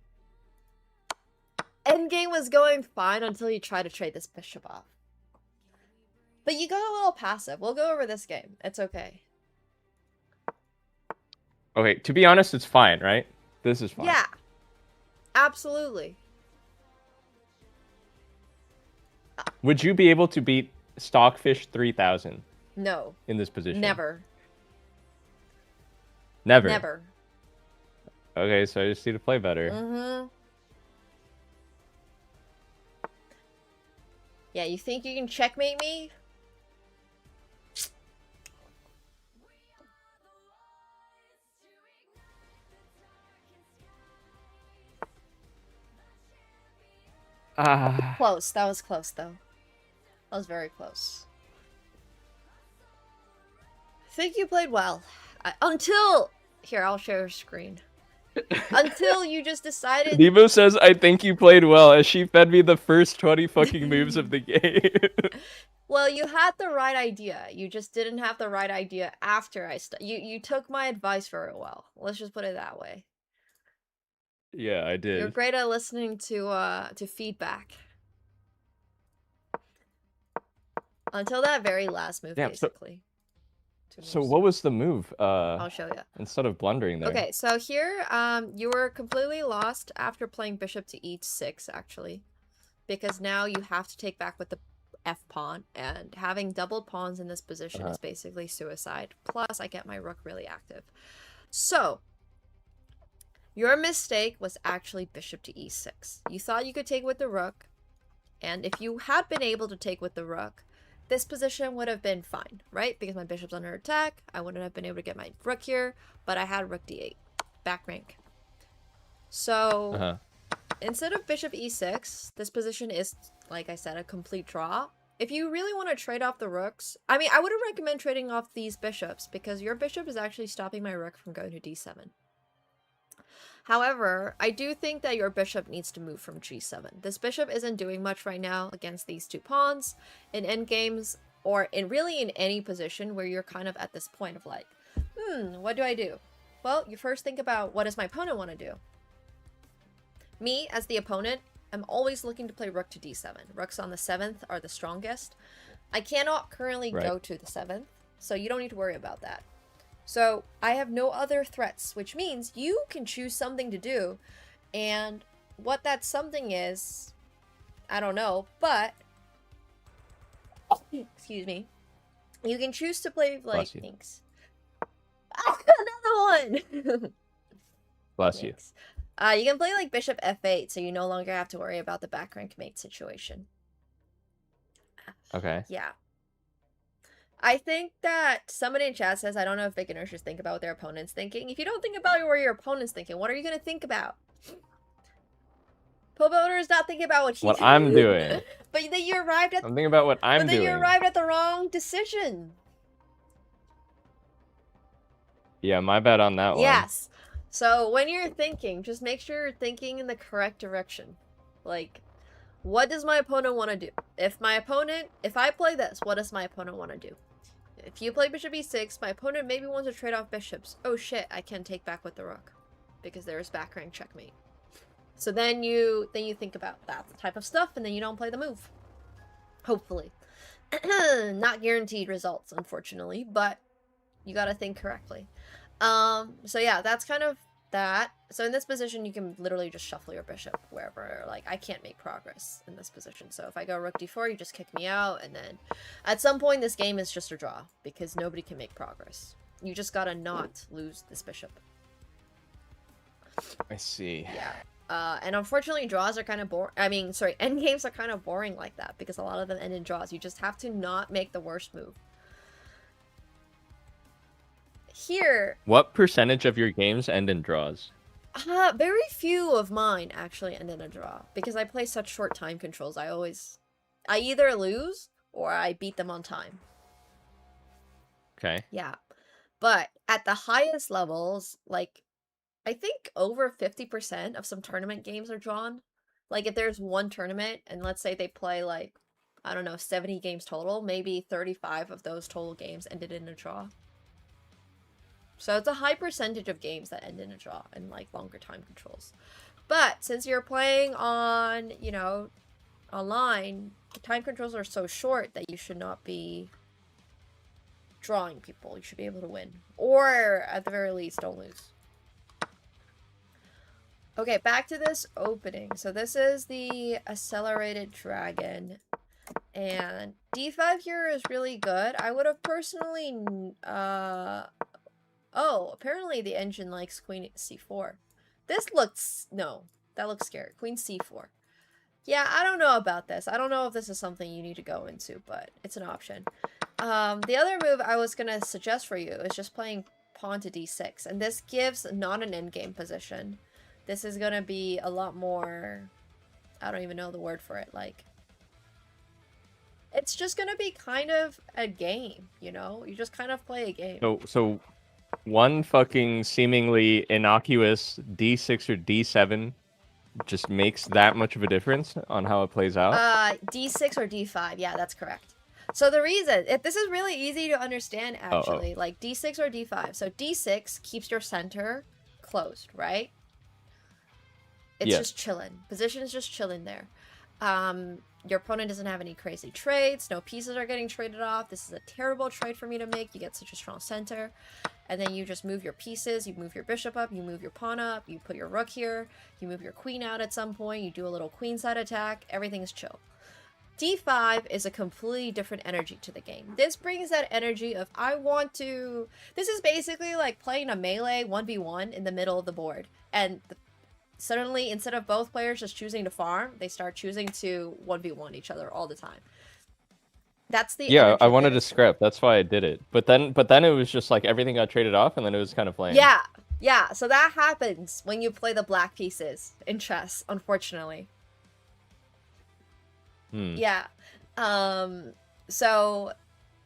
endgame was going fine until you tried to trade this bishop off. But you got a little passive. We'll go over this game. It's okay. Okay, to be honest, it's fine, right? This is fine. Yeah. Absolutely. Would you be able to beat Stockfish 3000? No. In this position? Never. Never? Never. Okay, so I just need to play better. Mm-hmm. Yeah, you think you can checkmate me? Close. That was close, though. That was very close. I think you played well. Until... Here, I'll share your screen. Until you just decided... Nemo says, I think you played well, as she fed me the first 20 fucking moves of the game. Well, you had the right idea. You just didn't have the right idea after I you took my advice very well. Let's just put it that way. Yeah, I did. You're great at listening to feedback. Until that very last move, Damn, basically. So what was the move? I'll show you. Instead of blundering there. Okay, so here, you were completely lost after playing bishop to e6, actually. Because now you have to take back with the f pawn, and having doubled pawns in this position is basically suicide. Plus, I get my rook really active. So, your mistake was actually bishop to e6. You thought you could take with the rook, and if you had been able to take with the rook, this position would have been fine, right? Because my bishop's under attack, I wouldn't have been able to get my rook here, but I had rook d8, back rank. So, instead of bishop e6, this position is, like I said, a complete draw. if you really want to trade off the rooks, I mean, I wouldn't recommend trading off these bishops because your bishop is actually stopping my rook from going to d7. However, I do think that your bishop needs to move from g7. This bishop isn't doing much right now against these two pawns in endgames, or in really in any position where you're kind of at this point of like, what do I do? Well, you first think about, what does my opponent want to do? Me, as the opponent, I'm always looking to play rook to d7. Rooks on the 7th are the strongest. I cannot currently go to the 7th, so you don't need to worry about that. So I have no other threats, which means you can choose something to do. And what that something is, I don't know, but excuse me, you can choose to play like things. Another one. Bless you. You can play like bishop f8, so you no longer have to worry about the back rank mate situation. Okay. Yeah. I think that somebody in chat says, I don't know if beginners should think about what their opponent's thinking. If you don't think about where your opponent's thinking, what are you going to think about? Pope owner is not thinking about what I'm doing. But then you arrived at... I'm thinking about what I'm doing. But then you arrived at the wrong decision. Yeah, my bad on that one. Yes. So when you're thinking, just make sure you're thinking in the correct direction. Like, what does my opponent want to do? If I play this, what does my opponent want to do? If you play bishop e6, my opponent maybe wants to trade off bishops. Oh shit, I can take back with the rook. Because there is back rank checkmate. So then you think about that type of stuff, and then you don't play the move. Hopefully. Not guaranteed results, unfortunately, but you gotta think correctly. So yeah, that's kind of that. So in this position, you can literally just shuffle your bishop wherever. Like, I can't make progress in this position. So if I go rook d4, you just kick me out, and then at some point, this game is just a draw, because nobody can make progress. You just gotta not lose this bishop. I see. Yeah. And unfortunately, draws are kind of boring. I mean, sorry, endgames are kind of boring like that, because a lot of them end in draws. You just have to not make the worst move. Here... What percentage of your games end in draws? Very few of mine actually end in a draw, because I play such short time controls. I either lose, or I beat them on time. Okay. Yeah. But at the highest levels, like, I think over 50% of some tournament games are drawn. Like, if there's one tournament, and let's say they play, like, I don't know, 70 games total, maybe 35 of those total games ended in a draw. So it's a high percentage of games that end in a draw and, like, longer time controls. But since you're playing on, you know, online, the time controls are so short that you should not be drawing people. You should be able to win. Or, at the very least, don't lose. Okay, back to this opening. So this is the accelerated dragon. And d5 here is really good. I would have personally... Oh, apparently the engine likes queen c4. This looks... No, that looks scary. Queen c4. Yeah, I don't know about this. I don't know if this is something you need to go into, but it's an option. The other move I was going to suggest for you is just playing pawn to d6. And this gives not an endgame position. This is going to be a lot more... I don't even know the word for it. Like... It's just going to be kind of a game, you know? You just kind of play a game. So one fucking seemingly innocuous d6 or d7 just makes that much of a difference on how it plays out? D6 or d5. Yeah, that's correct. So the reason... This is really easy to understand, actually. Like, d6 or d5. So d6 keeps your center closed, right? It's just chilling. Position is just chilling there. Your opponent doesn't have any crazy trades. No pieces are getting traded off. This is a terrible trade for me to make. You get such a strong center. And then you just move your pieces. You move your bishop up. You move your pawn up. You put your rook here. You move your queen out at some point. You do a little queenside attack. Everything's chill. D5 is a completely different energy to the game. This brings that energy of, I want to... This is basically like playing a melee 1v1 in the middle of the board. And suddenly, instead of both players just choosing to farm, they start choosing to 1v1 each other all the time. That's the I wanted to scrap. That's why I did it. But then it was just like everything got traded off, and then it was kind of lame. Yeah. So that happens when you play the black pieces in chess, unfortunately. Yeah. So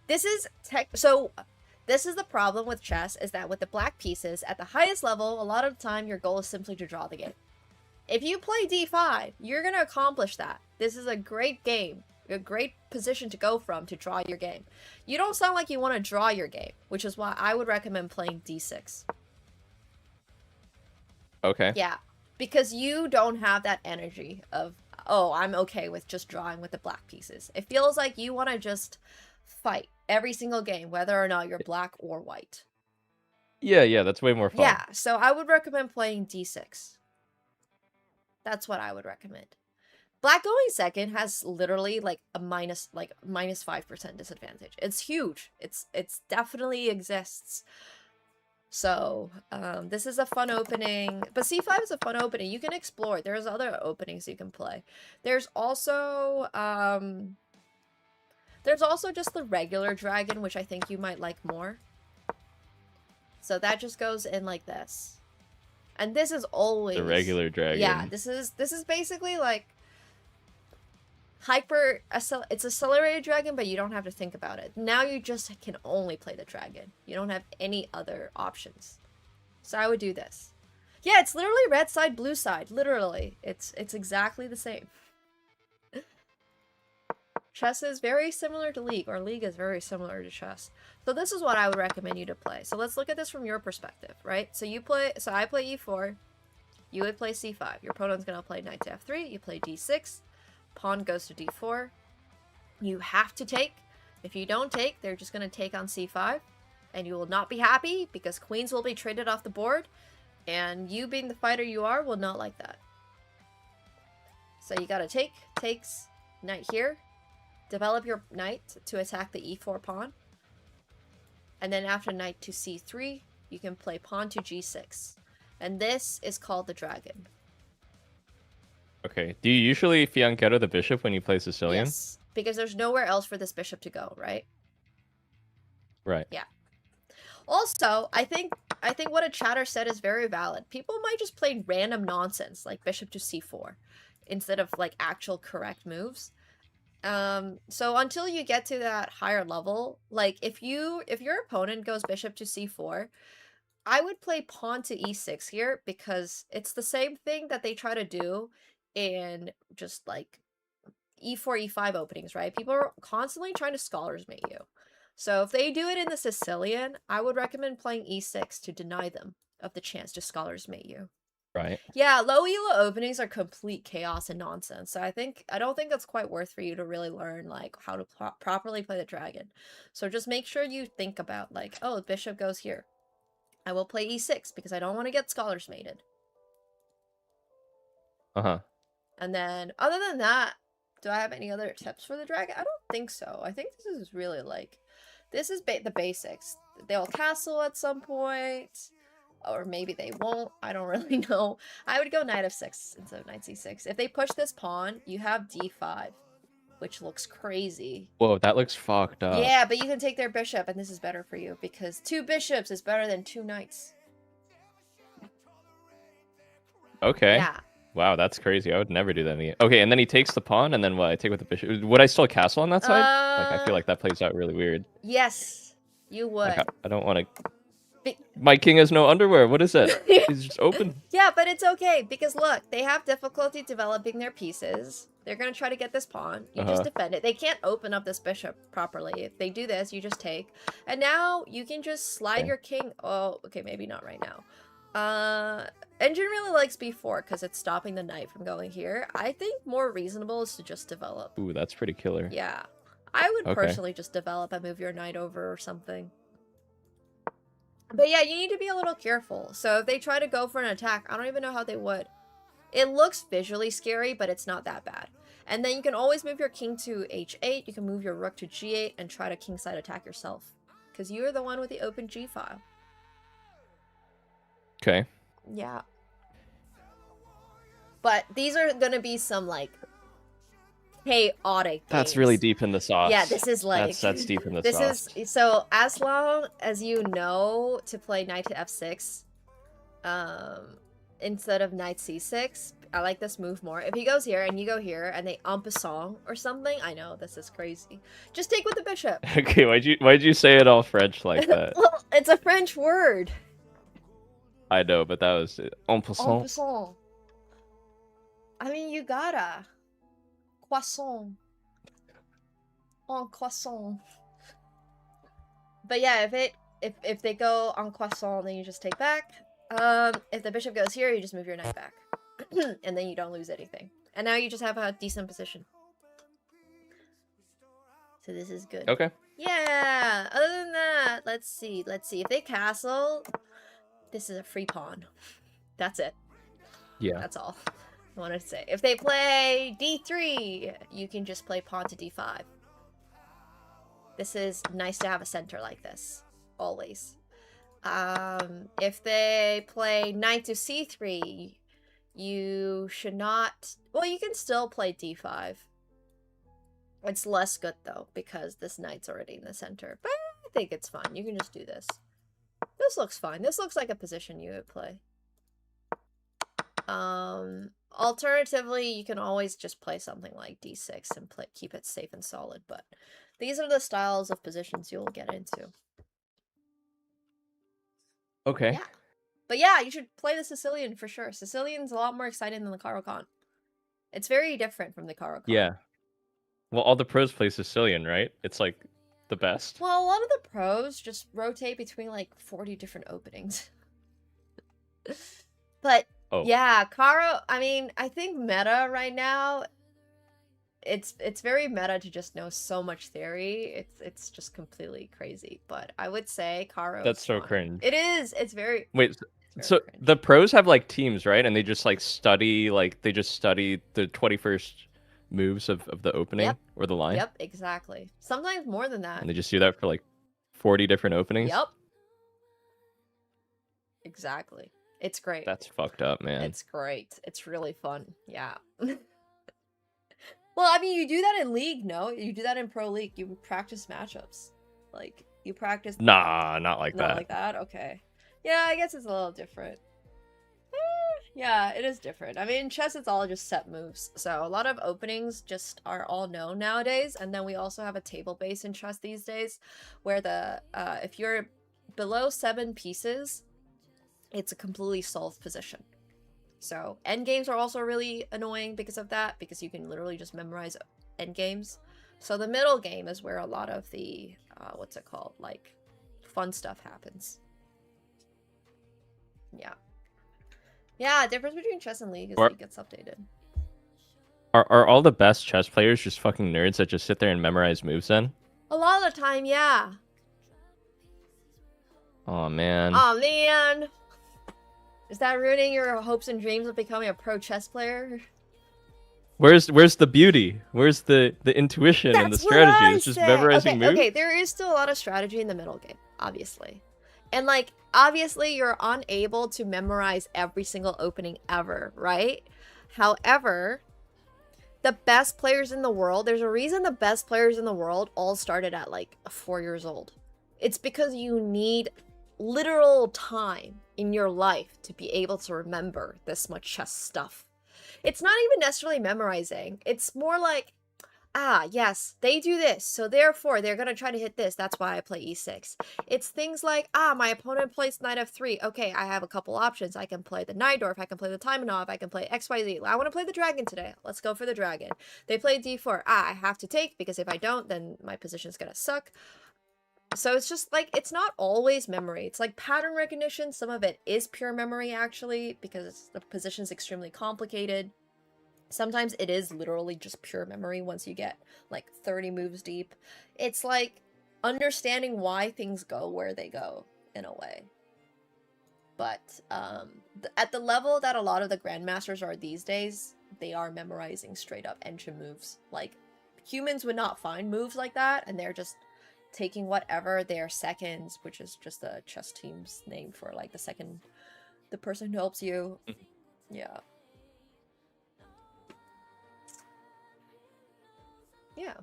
this is this is the problem with chess, is that with the black pieces at the highest level, a lot of the time your goal is simply to draw the game. If you play d5, you're gonna accomplish that. This is a great game, a great position to go from to draw your game. You don't sound like you want to draw your game, which is why I would recommend playing d6. Okay. Yeah, because you don't have that energy of, oh, I'm okay with just drawing with the black pieces. It feels like you want to just fight every single game, whether or not you're black or white. Yeah, that's way more fun. Yeah, so I would recommend playing d6. That's what I would recommend. Black going second has literally like a minus 5% disadvantage. It's huge. It's definitely exists. So this is a fun opening, but c5 is a fun opening. You can explore. There's other openings you can play. There's also just the regular dragon, which I think you might like more. So that just goes in like this, and this is always The regular dragon. Yeah, this is basically like it's accelerated dragon, but you don't have to think about it. Now you just can only play the dragon. You don't have any other options. So I would do this. Yeah, it's literally red side, blue side. Literally. It's exactly the same. Chess is very similar to League, or League is very similar to chess. So this is what I would recommend you to play. So let's look at this from your perspective, right? So I play e4, you would play c5. Your opponent's gonna play knight to f3, you play d6, pawn goes to d4. You have to take. If you don't take, they're just gonna take on c5, and you will not be happy because queens will be traded off the board, and you being the fighter you are will not like that. So you gotta takes, knight here. Develop your knight to attack the e4 pawn. And then after knight to c3, you can play pawn to g6. And this is called the dragon. Okay. Do you usually fianchetto the bishop when you play Sicilian? Yes, because there's nowhere else for this bishop to go, right? Right. Yeah. Also, I think what a chatter said is very valid. People might just play random nonsense like bishop to c4 instead of like actual correct moves. So until you get to that higher level, like if your opponent goes bishop to c4, I would play pawn to e6 here, because it's the same thing that they try to do in just like e4, e5 openings, right? People are constantly trying to scholars mate you. So if they do it in the Sicilian, I would recommend playing e6 to deny them of the chance to scholars mate you. Right. Yeah, low elo openings are complete chaos and nonsense. So I don't think that's quite worth for you to really learn like how to properly play the dragon. So just make sure you think about like, oh, the bishop goes here. I will play e6 because I don't want to get scholars mated. Uh-huh. And then other than that, do I have any other tips for the dragon? I don't think so. I think this is really like, this is the basics. They'll castle at some point. Or maybe they won't. I don't really know. I would go knight f6 instead of knight c6. If they push this pawn, you have d5, which looks crazy. Whoa, that looks fucked up. Yeah, but you can take their bishop, and this is better for you, because 2 bishops is better than 2 knights. Okay. Yeah. Wow, that's crazy. I would never do that again. Okay, and then he takes the pawn, and then what? I take with the bishop. Would I still castle on that side? Like, I feel like that plays out really weird. Yes, you would. Like, I don't want to... My king has no underwear. What is that? He's just open. Yeah, but it's okay, because look, they have difficulty developing their pieces. They're going to try to get this pawn. You just defend it. They can't open up this bishop properly. If they do this, you just take. And now you can just slide your king. Oh, okay, maybe not right now. Engine really likes b4 because it's stopping the knight from going here. I think more reasonable is to just develop. Ooh, that's pretty killer. Yeah. I would personally just develop and move your knight over or something. But yeah, you need to be a little careful. So if they try to go for an attack, I don't even know how they would. It looks visually scary, but it's not that bad. And then you can always move your king to h8. You can move your rook to g8 and try to kingside attack yourself. Because you're the one with the open g file. Okay. Yeah. But these are going to be some, like, chaotic games. That's really deep in the sauce. Yeah, this is like... That's deep in the sauce. This is... So, as long as you know to play knight to f6, instead of knight c6, I like this move more. If he goes here and you go here and they ump a song or something, I know this is crazy. Just take with the bishop. Okay, why'd you say it all French like that? Well, it's a French word. I know, but that was it. En En passant. passant. I mean, you gotta. Croissant. En croissant. But yeah, if they go en croissant, then you just take back. If the bishop goes here, you just move your knight back. And then you don't lose anything. And now you just have a decent position. So this is good. Okay. Yeah, other than that, let's see. If they castle, this is a free pawn. That's it. Yeah. That's all I wanted to say. If they play d3, you can just play pawn to d5. This is nice to have a center like this. Always. If they play knight to c3, you should not... Well, you can still play d5. It's less good, though, because this knight's already in the center. But I think it's fine. You can just do this. This looks fine. This looks like a position you would play. Alternatively, you can always just play something like d6 and keep it safe and solid, but these are the styles of positions you'll get into. Okay. Yeah. But yeah, you should play the Sicilian for sure. Sicilian's a lot more exciting than the Caro-Kann. It's very different from the Caro-Kann. Yeah. Well, all the pros play Sicilian, right? It's like the best. Well, a lot of the pros just rotate between like 40 different openings. But yeah, I mean, I think meta right now, it's very meta to just know so much theory. It's just completely crazy. But I would say Caro. That's so cringe. It is. It's very. Wait, so the pros have like teams, right? And they just like study, the 21st moves of the opening or the line. Yep, exactly. Sometimes more than that. And they just do that for like 40 different openings. Yep. Exactly. It's great. That's fucked up, man. It's great. It's really fun. Yeah. Well, I mean, you do that in League, no? You do that in Pro League. You practice matchups. Like, you practice... Nah, not like that. Not like that? Okay. Yeah, I guess it's a little different. Yeah, it is different. I mean, in chess, it's all just set moves. So a lot of openings just are all known nowadays. And then we also have a table base in chess these days where if you're below 7 pieces, it's a completely solved position. So endgames are also really annoying because of that, because you can literally just memorize endgames. So the middle game is where a lot of the, like, fun stuff happens. Yeah. Yeah, difference between chess and League is League gets updated. Are all the best chess players just fucking nerds that just sit there and memorize moves then? A lot of the time, yeah. Oh man. Oh man. Is that ruining your hopes and dreams of becoming a pro chess player? Where's the beauty? Where's the intuition and the strategy? It's just memorizing moves. Okay, there is still a lot of strategy in the middle game, obviously. And like, obviously you're unable to memorize every single opening ever, right? However, the best players in the world, there's a reason the best players in the world all started at like 4 years old. It's because you need literal time in your life to be able to remember this much chess stuff. It's not even necessarily memorizing. It's more like, yes, they do this, so therefore they're gonna try to hit this. That's why I play e6. It's things like, my opponent plays knight f3. Okay, I have a couple options. I can play the Najdorf, I can play the Taimanov, I can play XYZ. I want to play the dragon today. Let's go for the dragon. They play d4. I have to take, because if I don't, then my position's gonna suck. So it's just like, it's not always memory. It's like pattern recognition. Some of it is pure memory, actually, because the position's extremely complicated. Sometimes it is literally just pure memory once you get like 30 moves deep. It's like understanding why things go where they go, in a way. But at the level that a lot of the grandmasters are these days, they are memorizing straight up engine moves. Like, humans would not find moves like that, and they're just taking whatever their seconds, which is just the chess team's name for like the person who helps you. Yeah. Yeah.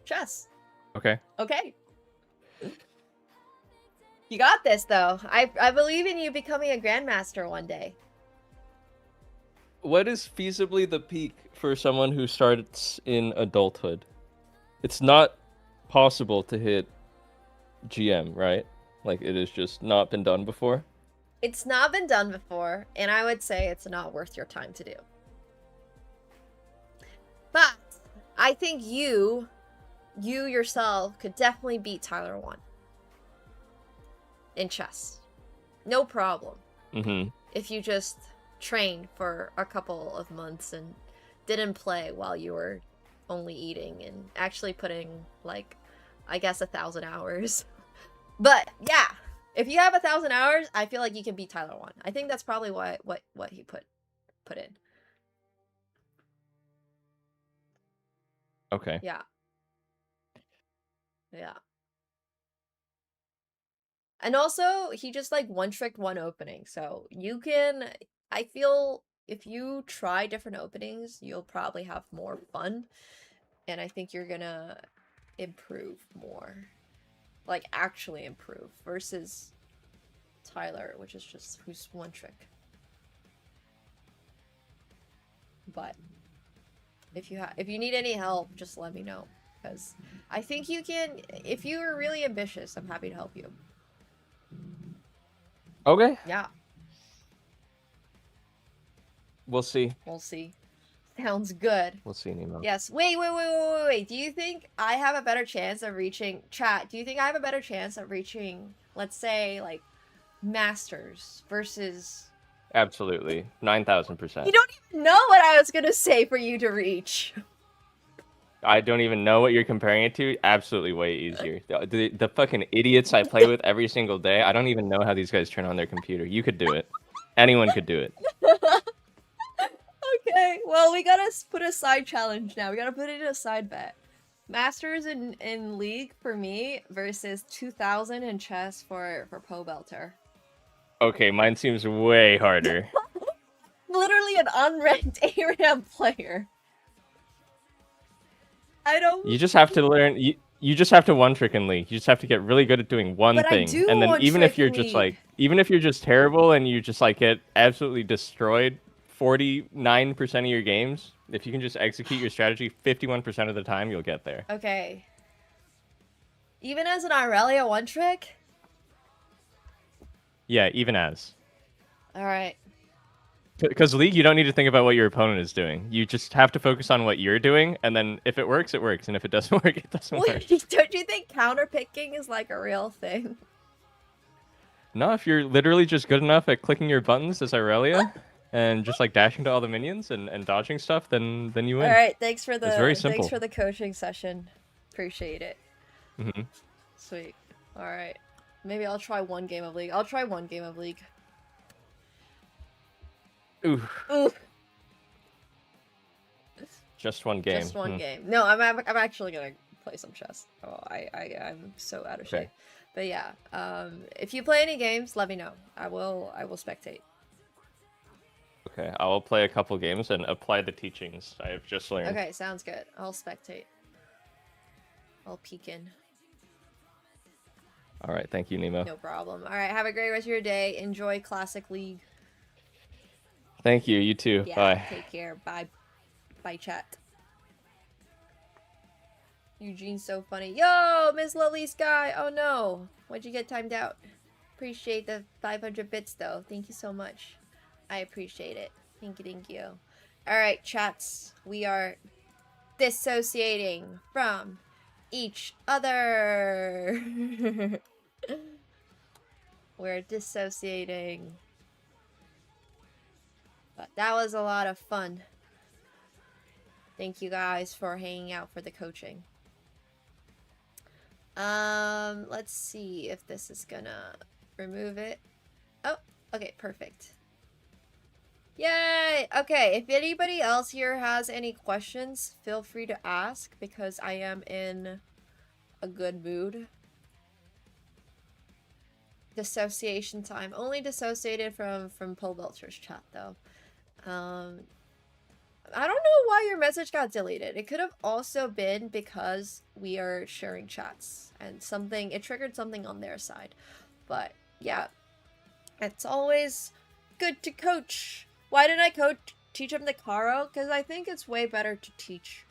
Chess. Okay. Okay. You got this, though. I believe in you becoming a grandmaster one day. what is feasibly the peak for someone who starts in adulthood? It's not possible to hit GM, right? Like, it has just not been done before. It's not been done before, and I would say it's not worth your time to do. But I think you yourself could definitely beat Tyler 1 in chess. No problem. If you just trained for a couple of months and didn't play while you were only eating and actually putting, like, I guess 1,000 hours. But yeah, if you have 1,000 hours, I feel like you can beat Tyler 1. I think that's probably what he put in. Okay. Yeah. Yeah. And also, he just, like, one-tricked one opening. So you can, I feel, if you try different openings, you'll probably have more fun. And I think you're gonna improve more. Like, actually improve. Versus Tyler, which is just, who's one trick. But if you need any help, just let me know. Because I think you can, if you are really ambitious, I'm happy to help you. Okay. Yeah. We'll see. We'll see. Sounds good. We'll see, Nemo. Yes. Wait. Do you think I have a better chance of reaching... Chat, do you think I have a better chance of reaching, let's say, like, Masters versus... Absolutely. 9,000%. You don't even know what I was gonna say for you to reach. I don't even know what you're comparing it to. Absolutely way easier. The fucking idiots I play with every single day, I don't even know how these guys turn on their computer. You could do it. Anyone could do it. Okay, well, we gotta put a side challenge now. We gotta put it in a side bet. Masters in League for me versus 2,000 in chess for Po Belter. Okay, mine seems way harder. Literally an unranked ARAM player. I don't... You just have to learn... You just have to one-trick in League. You just have to get really good at doing one But thing. I do and then even if one-trick you're in just League. like... Even if you're just terrible and you just like get absolutely destroyed 49% of your games, if you can just execute your strategy 51% of the time, you'll get there. Okay. Even as an Aurelia one-trick? Yeah, even as. Alright. Because League, you don't need to think about what your opponent is doing. You just have to focus on what you're doing, and then if it works, it works, and if it doesn't work, it doesn't work. Don't you think counter-picking is like a real thing? No, if you're literally just good enough at clicking your buttons as Aurelia, and just like dashing to all the minions and dodging stuff, then you win. Alright, thanks for It's very simple. thanks for the coaching session. Appreciate it. Mm-hmm. Sweet. Alright. Maybe I'll try one game of League. I'll try one game of League. Ooh. Ooh. Just one game. Just one game. No, I'm actually gonna play some chess. Oh, I'm so out of shape. Okay. But yeah, if you play any games, let me know. I will spectate. Okay, I will play a couple games and apply the teachings I have just learned. Okay, sounds good. I'll spectate. I'll peek in. All right, thank you, Nemo. No problem. All right, have a great rest of your day. Enjoy Classic League. Thank you. You too. Yeah, Bye. take care. Bye. Bye, chat. Eugene's so funny. Yo, Miss Lovely Sky. Oh no. Why'd you get timed out? Appreciate the 500 bits though. Thank you so much. I appreciate it. Thank you. Alright, chats. We are dissociating from each other. We're dissociating. But that was a lot of fun. Thank you guys for hanging out for the coaching. Let's see if this is gonna remove it. Oh, okay, perfect. Yay! Okay, if anybody else here has any questions, feel free to ask because I am in a good mood. Dissociation time. Only dissociated from Pole Belcher's chat though. I don't know why your message got deleted. It could have also been because we are sharing chats and it triggered something on their side. But yeah, it's always good to coach. Why didn't I teach him the Karo, because I think it's way better to teach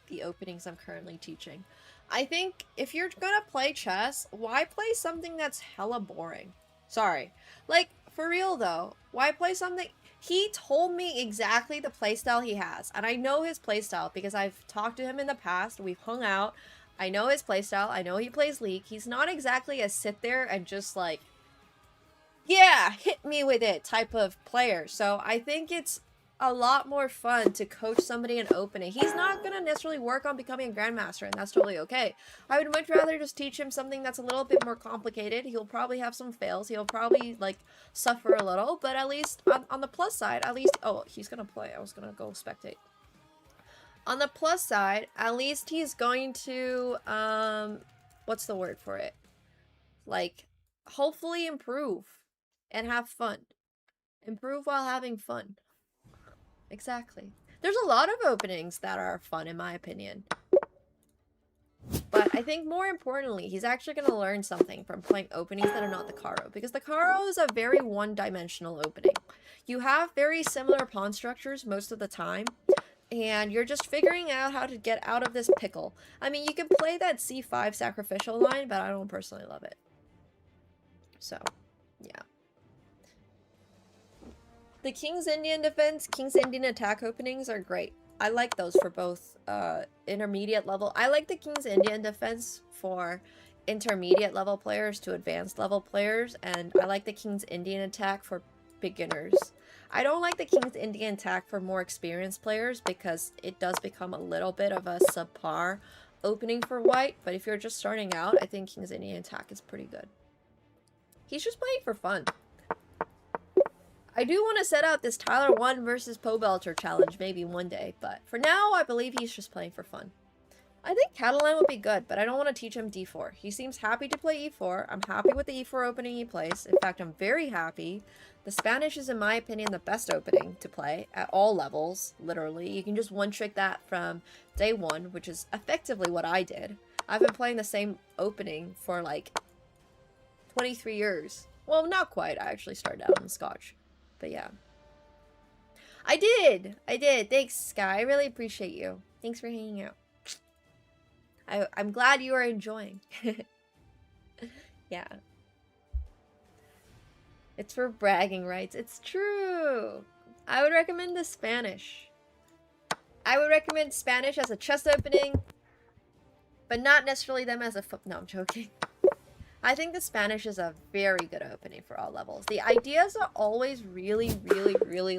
the openings I'm currently teaching. I think if you're gonna play chess, why play something that's hella boring? Sorry. Like, for real though, why play something... He told me exactly the playstyle he has, and I know his playstyle because I've talked to him in the past, we've hung out, I know his playstyle, I know he plays League. He's not exactly a sit there and just like, yeah, hit me with it type of player. So I think it's a lot more fun to coach somebody in opening. He's not going to necessarily work on becoming a grandmaster, and that's totally okay. I would much rather just teach him something that's a little bit more complicated. He'll probably have some fails. He'll probably, like, suffer a little, but at least on the plus side, at least... Oh, he's going to play. I was going to go spectate. On the plus side, at least he's going to, what's the word for it? Like, hopefully improve and have fun. Improve while having fun. Exactly. There's a lot of openings that are fun, in my opinion. But I think more importantly, he's actually going to learn something from playing openings that are not the Karo. Because the Karo is a very one-dimensional opening. You have very similar pawn structures most of the time. And you're just figuring out how to get out of this pickle. I mean, you can play that c5 sacrificial line, but I don't personally love it. So, yeah. The King's Indian defense, King's Indian attack openings are great. I like those for both intermediate level. I like the King's Indian defense for intermediate level players to advanced level players, and I like the King's Indian attack for beginners. I don't like the King's Indian attack for more experienced players because it does become a little bit of a subpar opening for white, but if you're just starting out, I think King's Indian attack is pretty good. He's just playing for fun. I do want to set out this Tyler 1 versus Pobelter challenge maybe one day, but for now, I believe he's just playing for fun. I think Catalan would be good, but I don't want to teach him d4. He seems happy to play e4. I'm happy with the e4 opening he plays. In fact, I'm very happy. The Spanish is, in my opinion, the best opening to play at all levels, literally. You can just one-trick that from day one, which is effectively what I did. I've been playing the same opening for, like, 23 years. Well, not quite. I actually started out on Scotch. But yeah. I did! Thanks, Sky. I really appreciate you. Thanks for hanging out. I'm glad you are enjoying. Yeah. It's for bragging rights. It's true. I would recommend the Spanish. I would recommend Spanish as a chess opening, but not necessarily them as a No, I'm joking. I think the Spanish is a very good opening for all levels. The ideas are always really,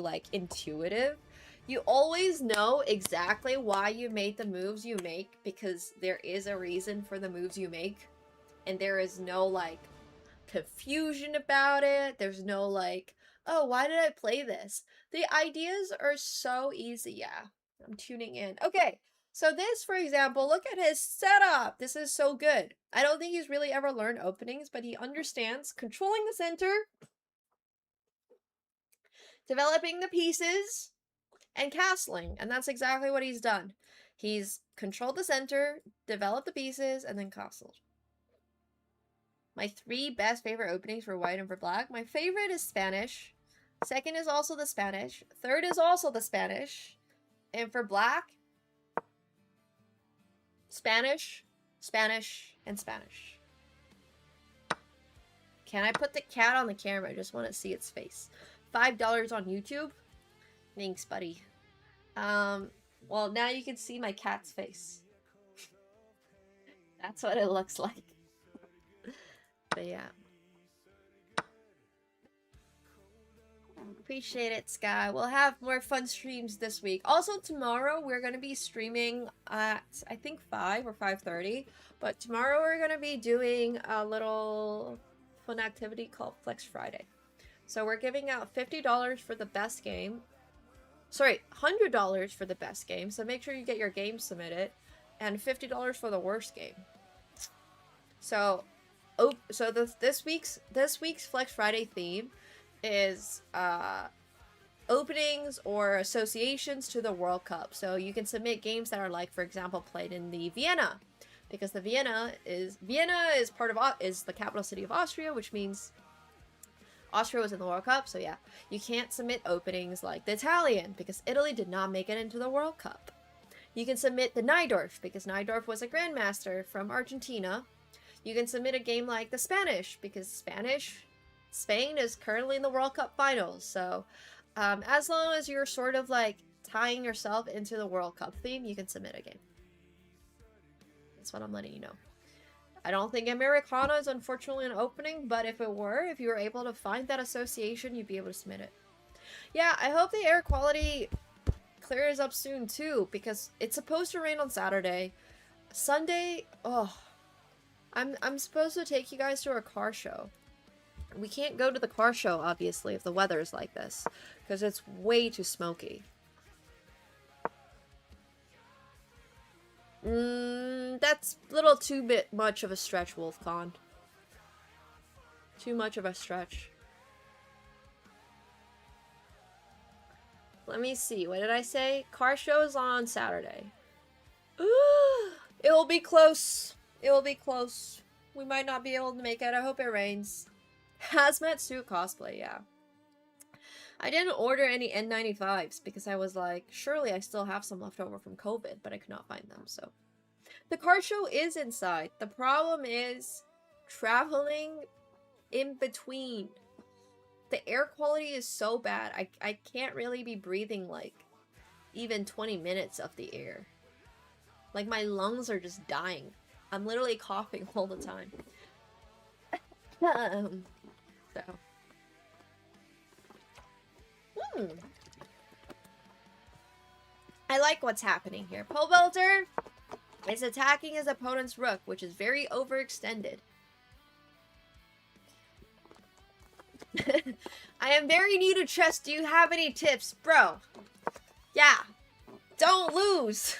like, intuitive. You always know exactly why you made the moves you make because there is a reason for the moves you make. And there is no, like, confusion about it. There's no, like, oh, why did I play this? The ideas are so easy. Yeah, I'm tuning in. Okay. So this, for example, look at his setup. This is so good. I don't think he's really ever learned openings, but he understands controlling the center, developing the pieces, and castling. And that's exactly what he's done. He's controlled the center, developed the pieces, and then castled. My 3 best favorite openings for white and for black. My favorite is Spanish. Second is also the Spanish. Third is also the Spanish. And for black, Spanish, Spanish, and Spanish. Can I put the cat on the camera? I just want to see its face. $5 on YouTube? Thanks, buddy. Well, now you can see my cat's face. That's what it looks like. But yeah. Appreciate it, Sky. We'll have more fun streams this week. Also, tomorrow we're going to be streaming at, I think, 5 or 5:30. But tomorrow we're going to be doing a little fun activity called Flex Friday. So we're giving out $50 for the best game. Sorry, $100 for the best game. So make sure you get your game submitted. And $50 for the worst game. So, this week's Flex Friday theme is openings or associations to the World Cup. So you can submit games that are, like, for example, played in the Vienna, because the Vienna is part of is the capital city of Austria, which means Austria was in the World Cup, so yeah. You can't submit openings like the Italian, because Italy did not make it into the World Cup. You can submit the Najdorf, because Najdorf was a grandmaster from Argentina. You can submit a game like the Spanish, because Spain is currently in the World Cup finals, so as long as you're sort of like tying yourself into the World Cup theme, you can submit a game. That's what I'm letting you know. I don't think Americana is unfortunately an opening, but if it were, if you were able to find that association, you'd be able to submit it. Yeah, I hope the air quality clears up soon too, because it's supposed to rain on Saturday. Sunday, oh, I'm supposed to take you guys to a car show. We can't go to the car show, obviously, if the weather is like this, because it's way too smoky. That's a little too bit much of a stretch, Wolfcon. Too much of a stretch. Let me see, what did I say? Car show's on Saturday. It will be close. It will be close. We might not be able to make it. I hope it rains. Hazmat suit cosplay, yeah. I didn't order any N95s because I was like, surely I still have some left over from COVID, but I could not find them, so. The car show is inside. The problem is traveling in between. The air quality is so bad. I can't really be breathing like even 20 minutes of the air. Like my lungs are just dying. I'm literally coughing all the time. So. I like what's happening here. Pole Belter is attacking his opponent's rook, which is very overextended. I am very new to chess. Do you have any tips? Bro. Yeah. Don't lose.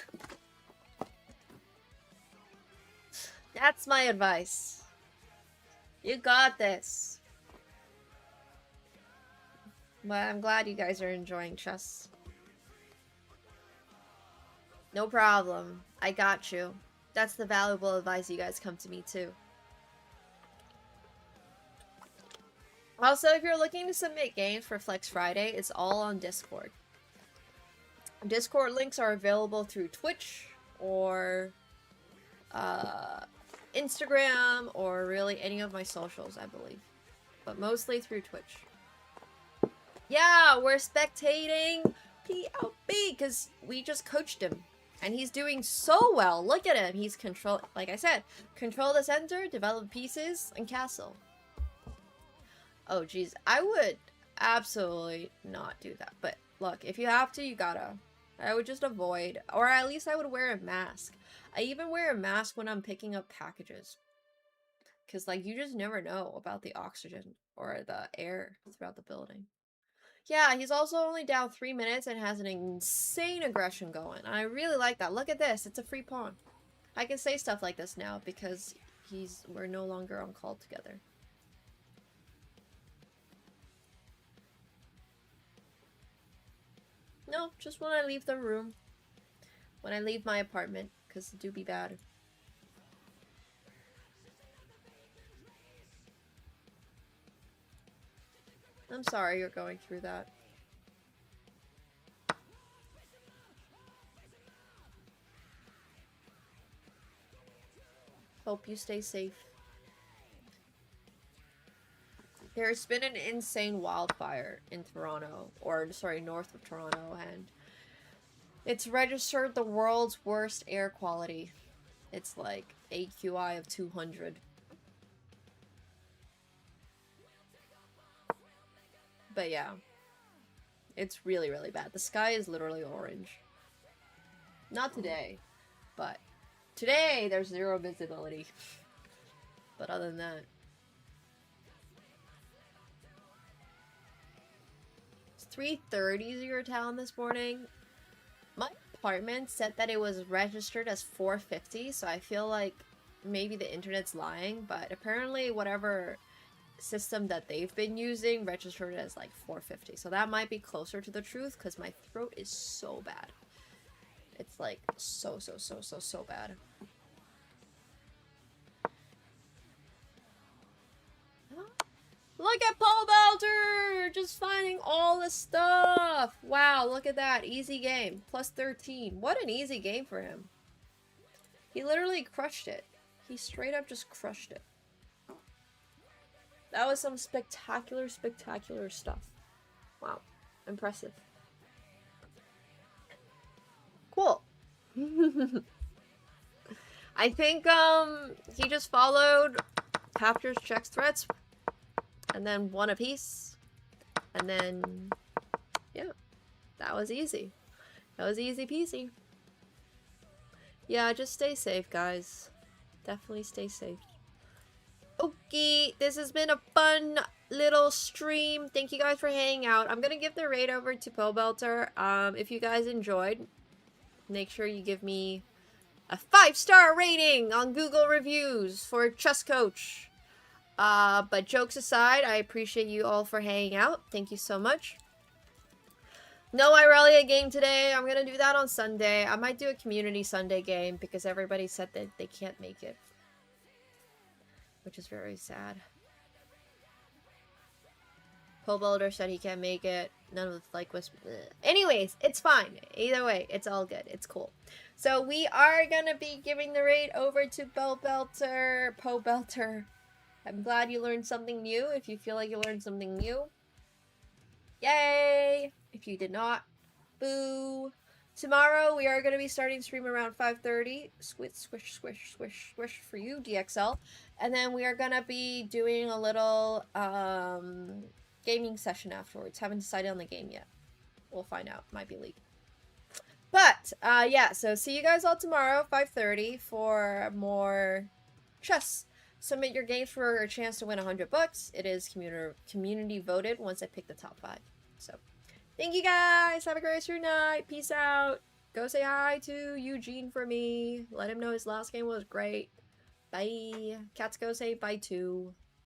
That's my advice. You got this. But I'm glad you guys are enjoying chess. No problem. I got you. That's the valuable advice you guys come to me too. Also, if you're looking to submit games for Flex Friday, it's all on Discord. Discord links are available through Twitch or Instagram or really any of my socials, I believe. But mostly through Twitch. Yeah, we're spectating PLB because we just coached him. And he's doing so well. Look at him. He's like I said, control the center, develop pieces, and castle. Oh, geez. I would absolutely not do that. But look, if you have to, you gotta. I would just avoid, or at least I would wear a mask. I even wear a mask when I'm picking up packages. Because, like, you just never know about the oxygen or the air throughout the building. Yeah, he's also only down 3 minutes and has an insane aggression going. I really like that. Look at this. It's a free pawn. I can say stuff like this now because we're no longer on call together. No, just when I leave the room. When I leave my apartment, because it do be bad. I'm sorry you're going through that. Hope you stay safe. There's been an insane wildfire in Toronto, or sorry, north of Toronto, and it's registered the world's worst air quality. It's like AQI of 200. But yeah, it's really, really bad. The sky is literally orange. Not today, but today there's zero visibility. But other than that, it's 3:30 your town this morning. My apartment said that it was registered as 450, so I feel like maybe the internet's lying, but apparently whatever system that they've been using registered as like 450, so that might be closer to the truth because my throat is so bad. It's like so bad. Look at Paul Belter! Just finding all the stuff. Wow, look at that. Easy game. Plus 13. What an easy game for him. He literally crushed it. He straight up just crushed it. That was some spectacular, spectacular stuff. Wow. Impressive. Cool. I think, he just followed captures, checks, threats, and then won a piece. And then, yeah. That was easy. That was easy peasy. Yeah, just stay safe, guys. Definitely stay safe. Okay, this has been a fun little stream. Thank you guys for hanging out. I'm gonna give the raid over to Po Belter. If you guys enjoyed, make sure you give me a 5-star rating on Google reviews for Chess Coach. But jokes aside, I appreciate you all for hanging out. Thank you so much. No Irelia game today. I'm gonna do that on Sunday. I might do a community Sunday game because everybody said that they can't make it. Which is very sad. Po Boulder said he can't make it. None of the like was. Anyways, it's fine. Either way, it's all good. It's cool. So we are gonna be giving the raid over to Po Belter. I'm glad you learned something new. If you feel like you learned something new, yay! If you did not, boo. Tomorrow we are going to be starting stream around 5:30. Squish, squish, squish, squish, squish for you, DXL. And then we are going to be doing a little gaming session afterwards. Haven't decided on the game yet. We'll find out. Might be leaked. But, yeah, so see you guys all tomorrow, 5:30, for more chess. Submit your games for a chance to win $100. It is community voted once I pick the top 5. So, thank you guys. Have a great rest of your night. Peace out. Go say hi to Eugene for me. Let him know his last game was great. Bye. Cats go say bye too.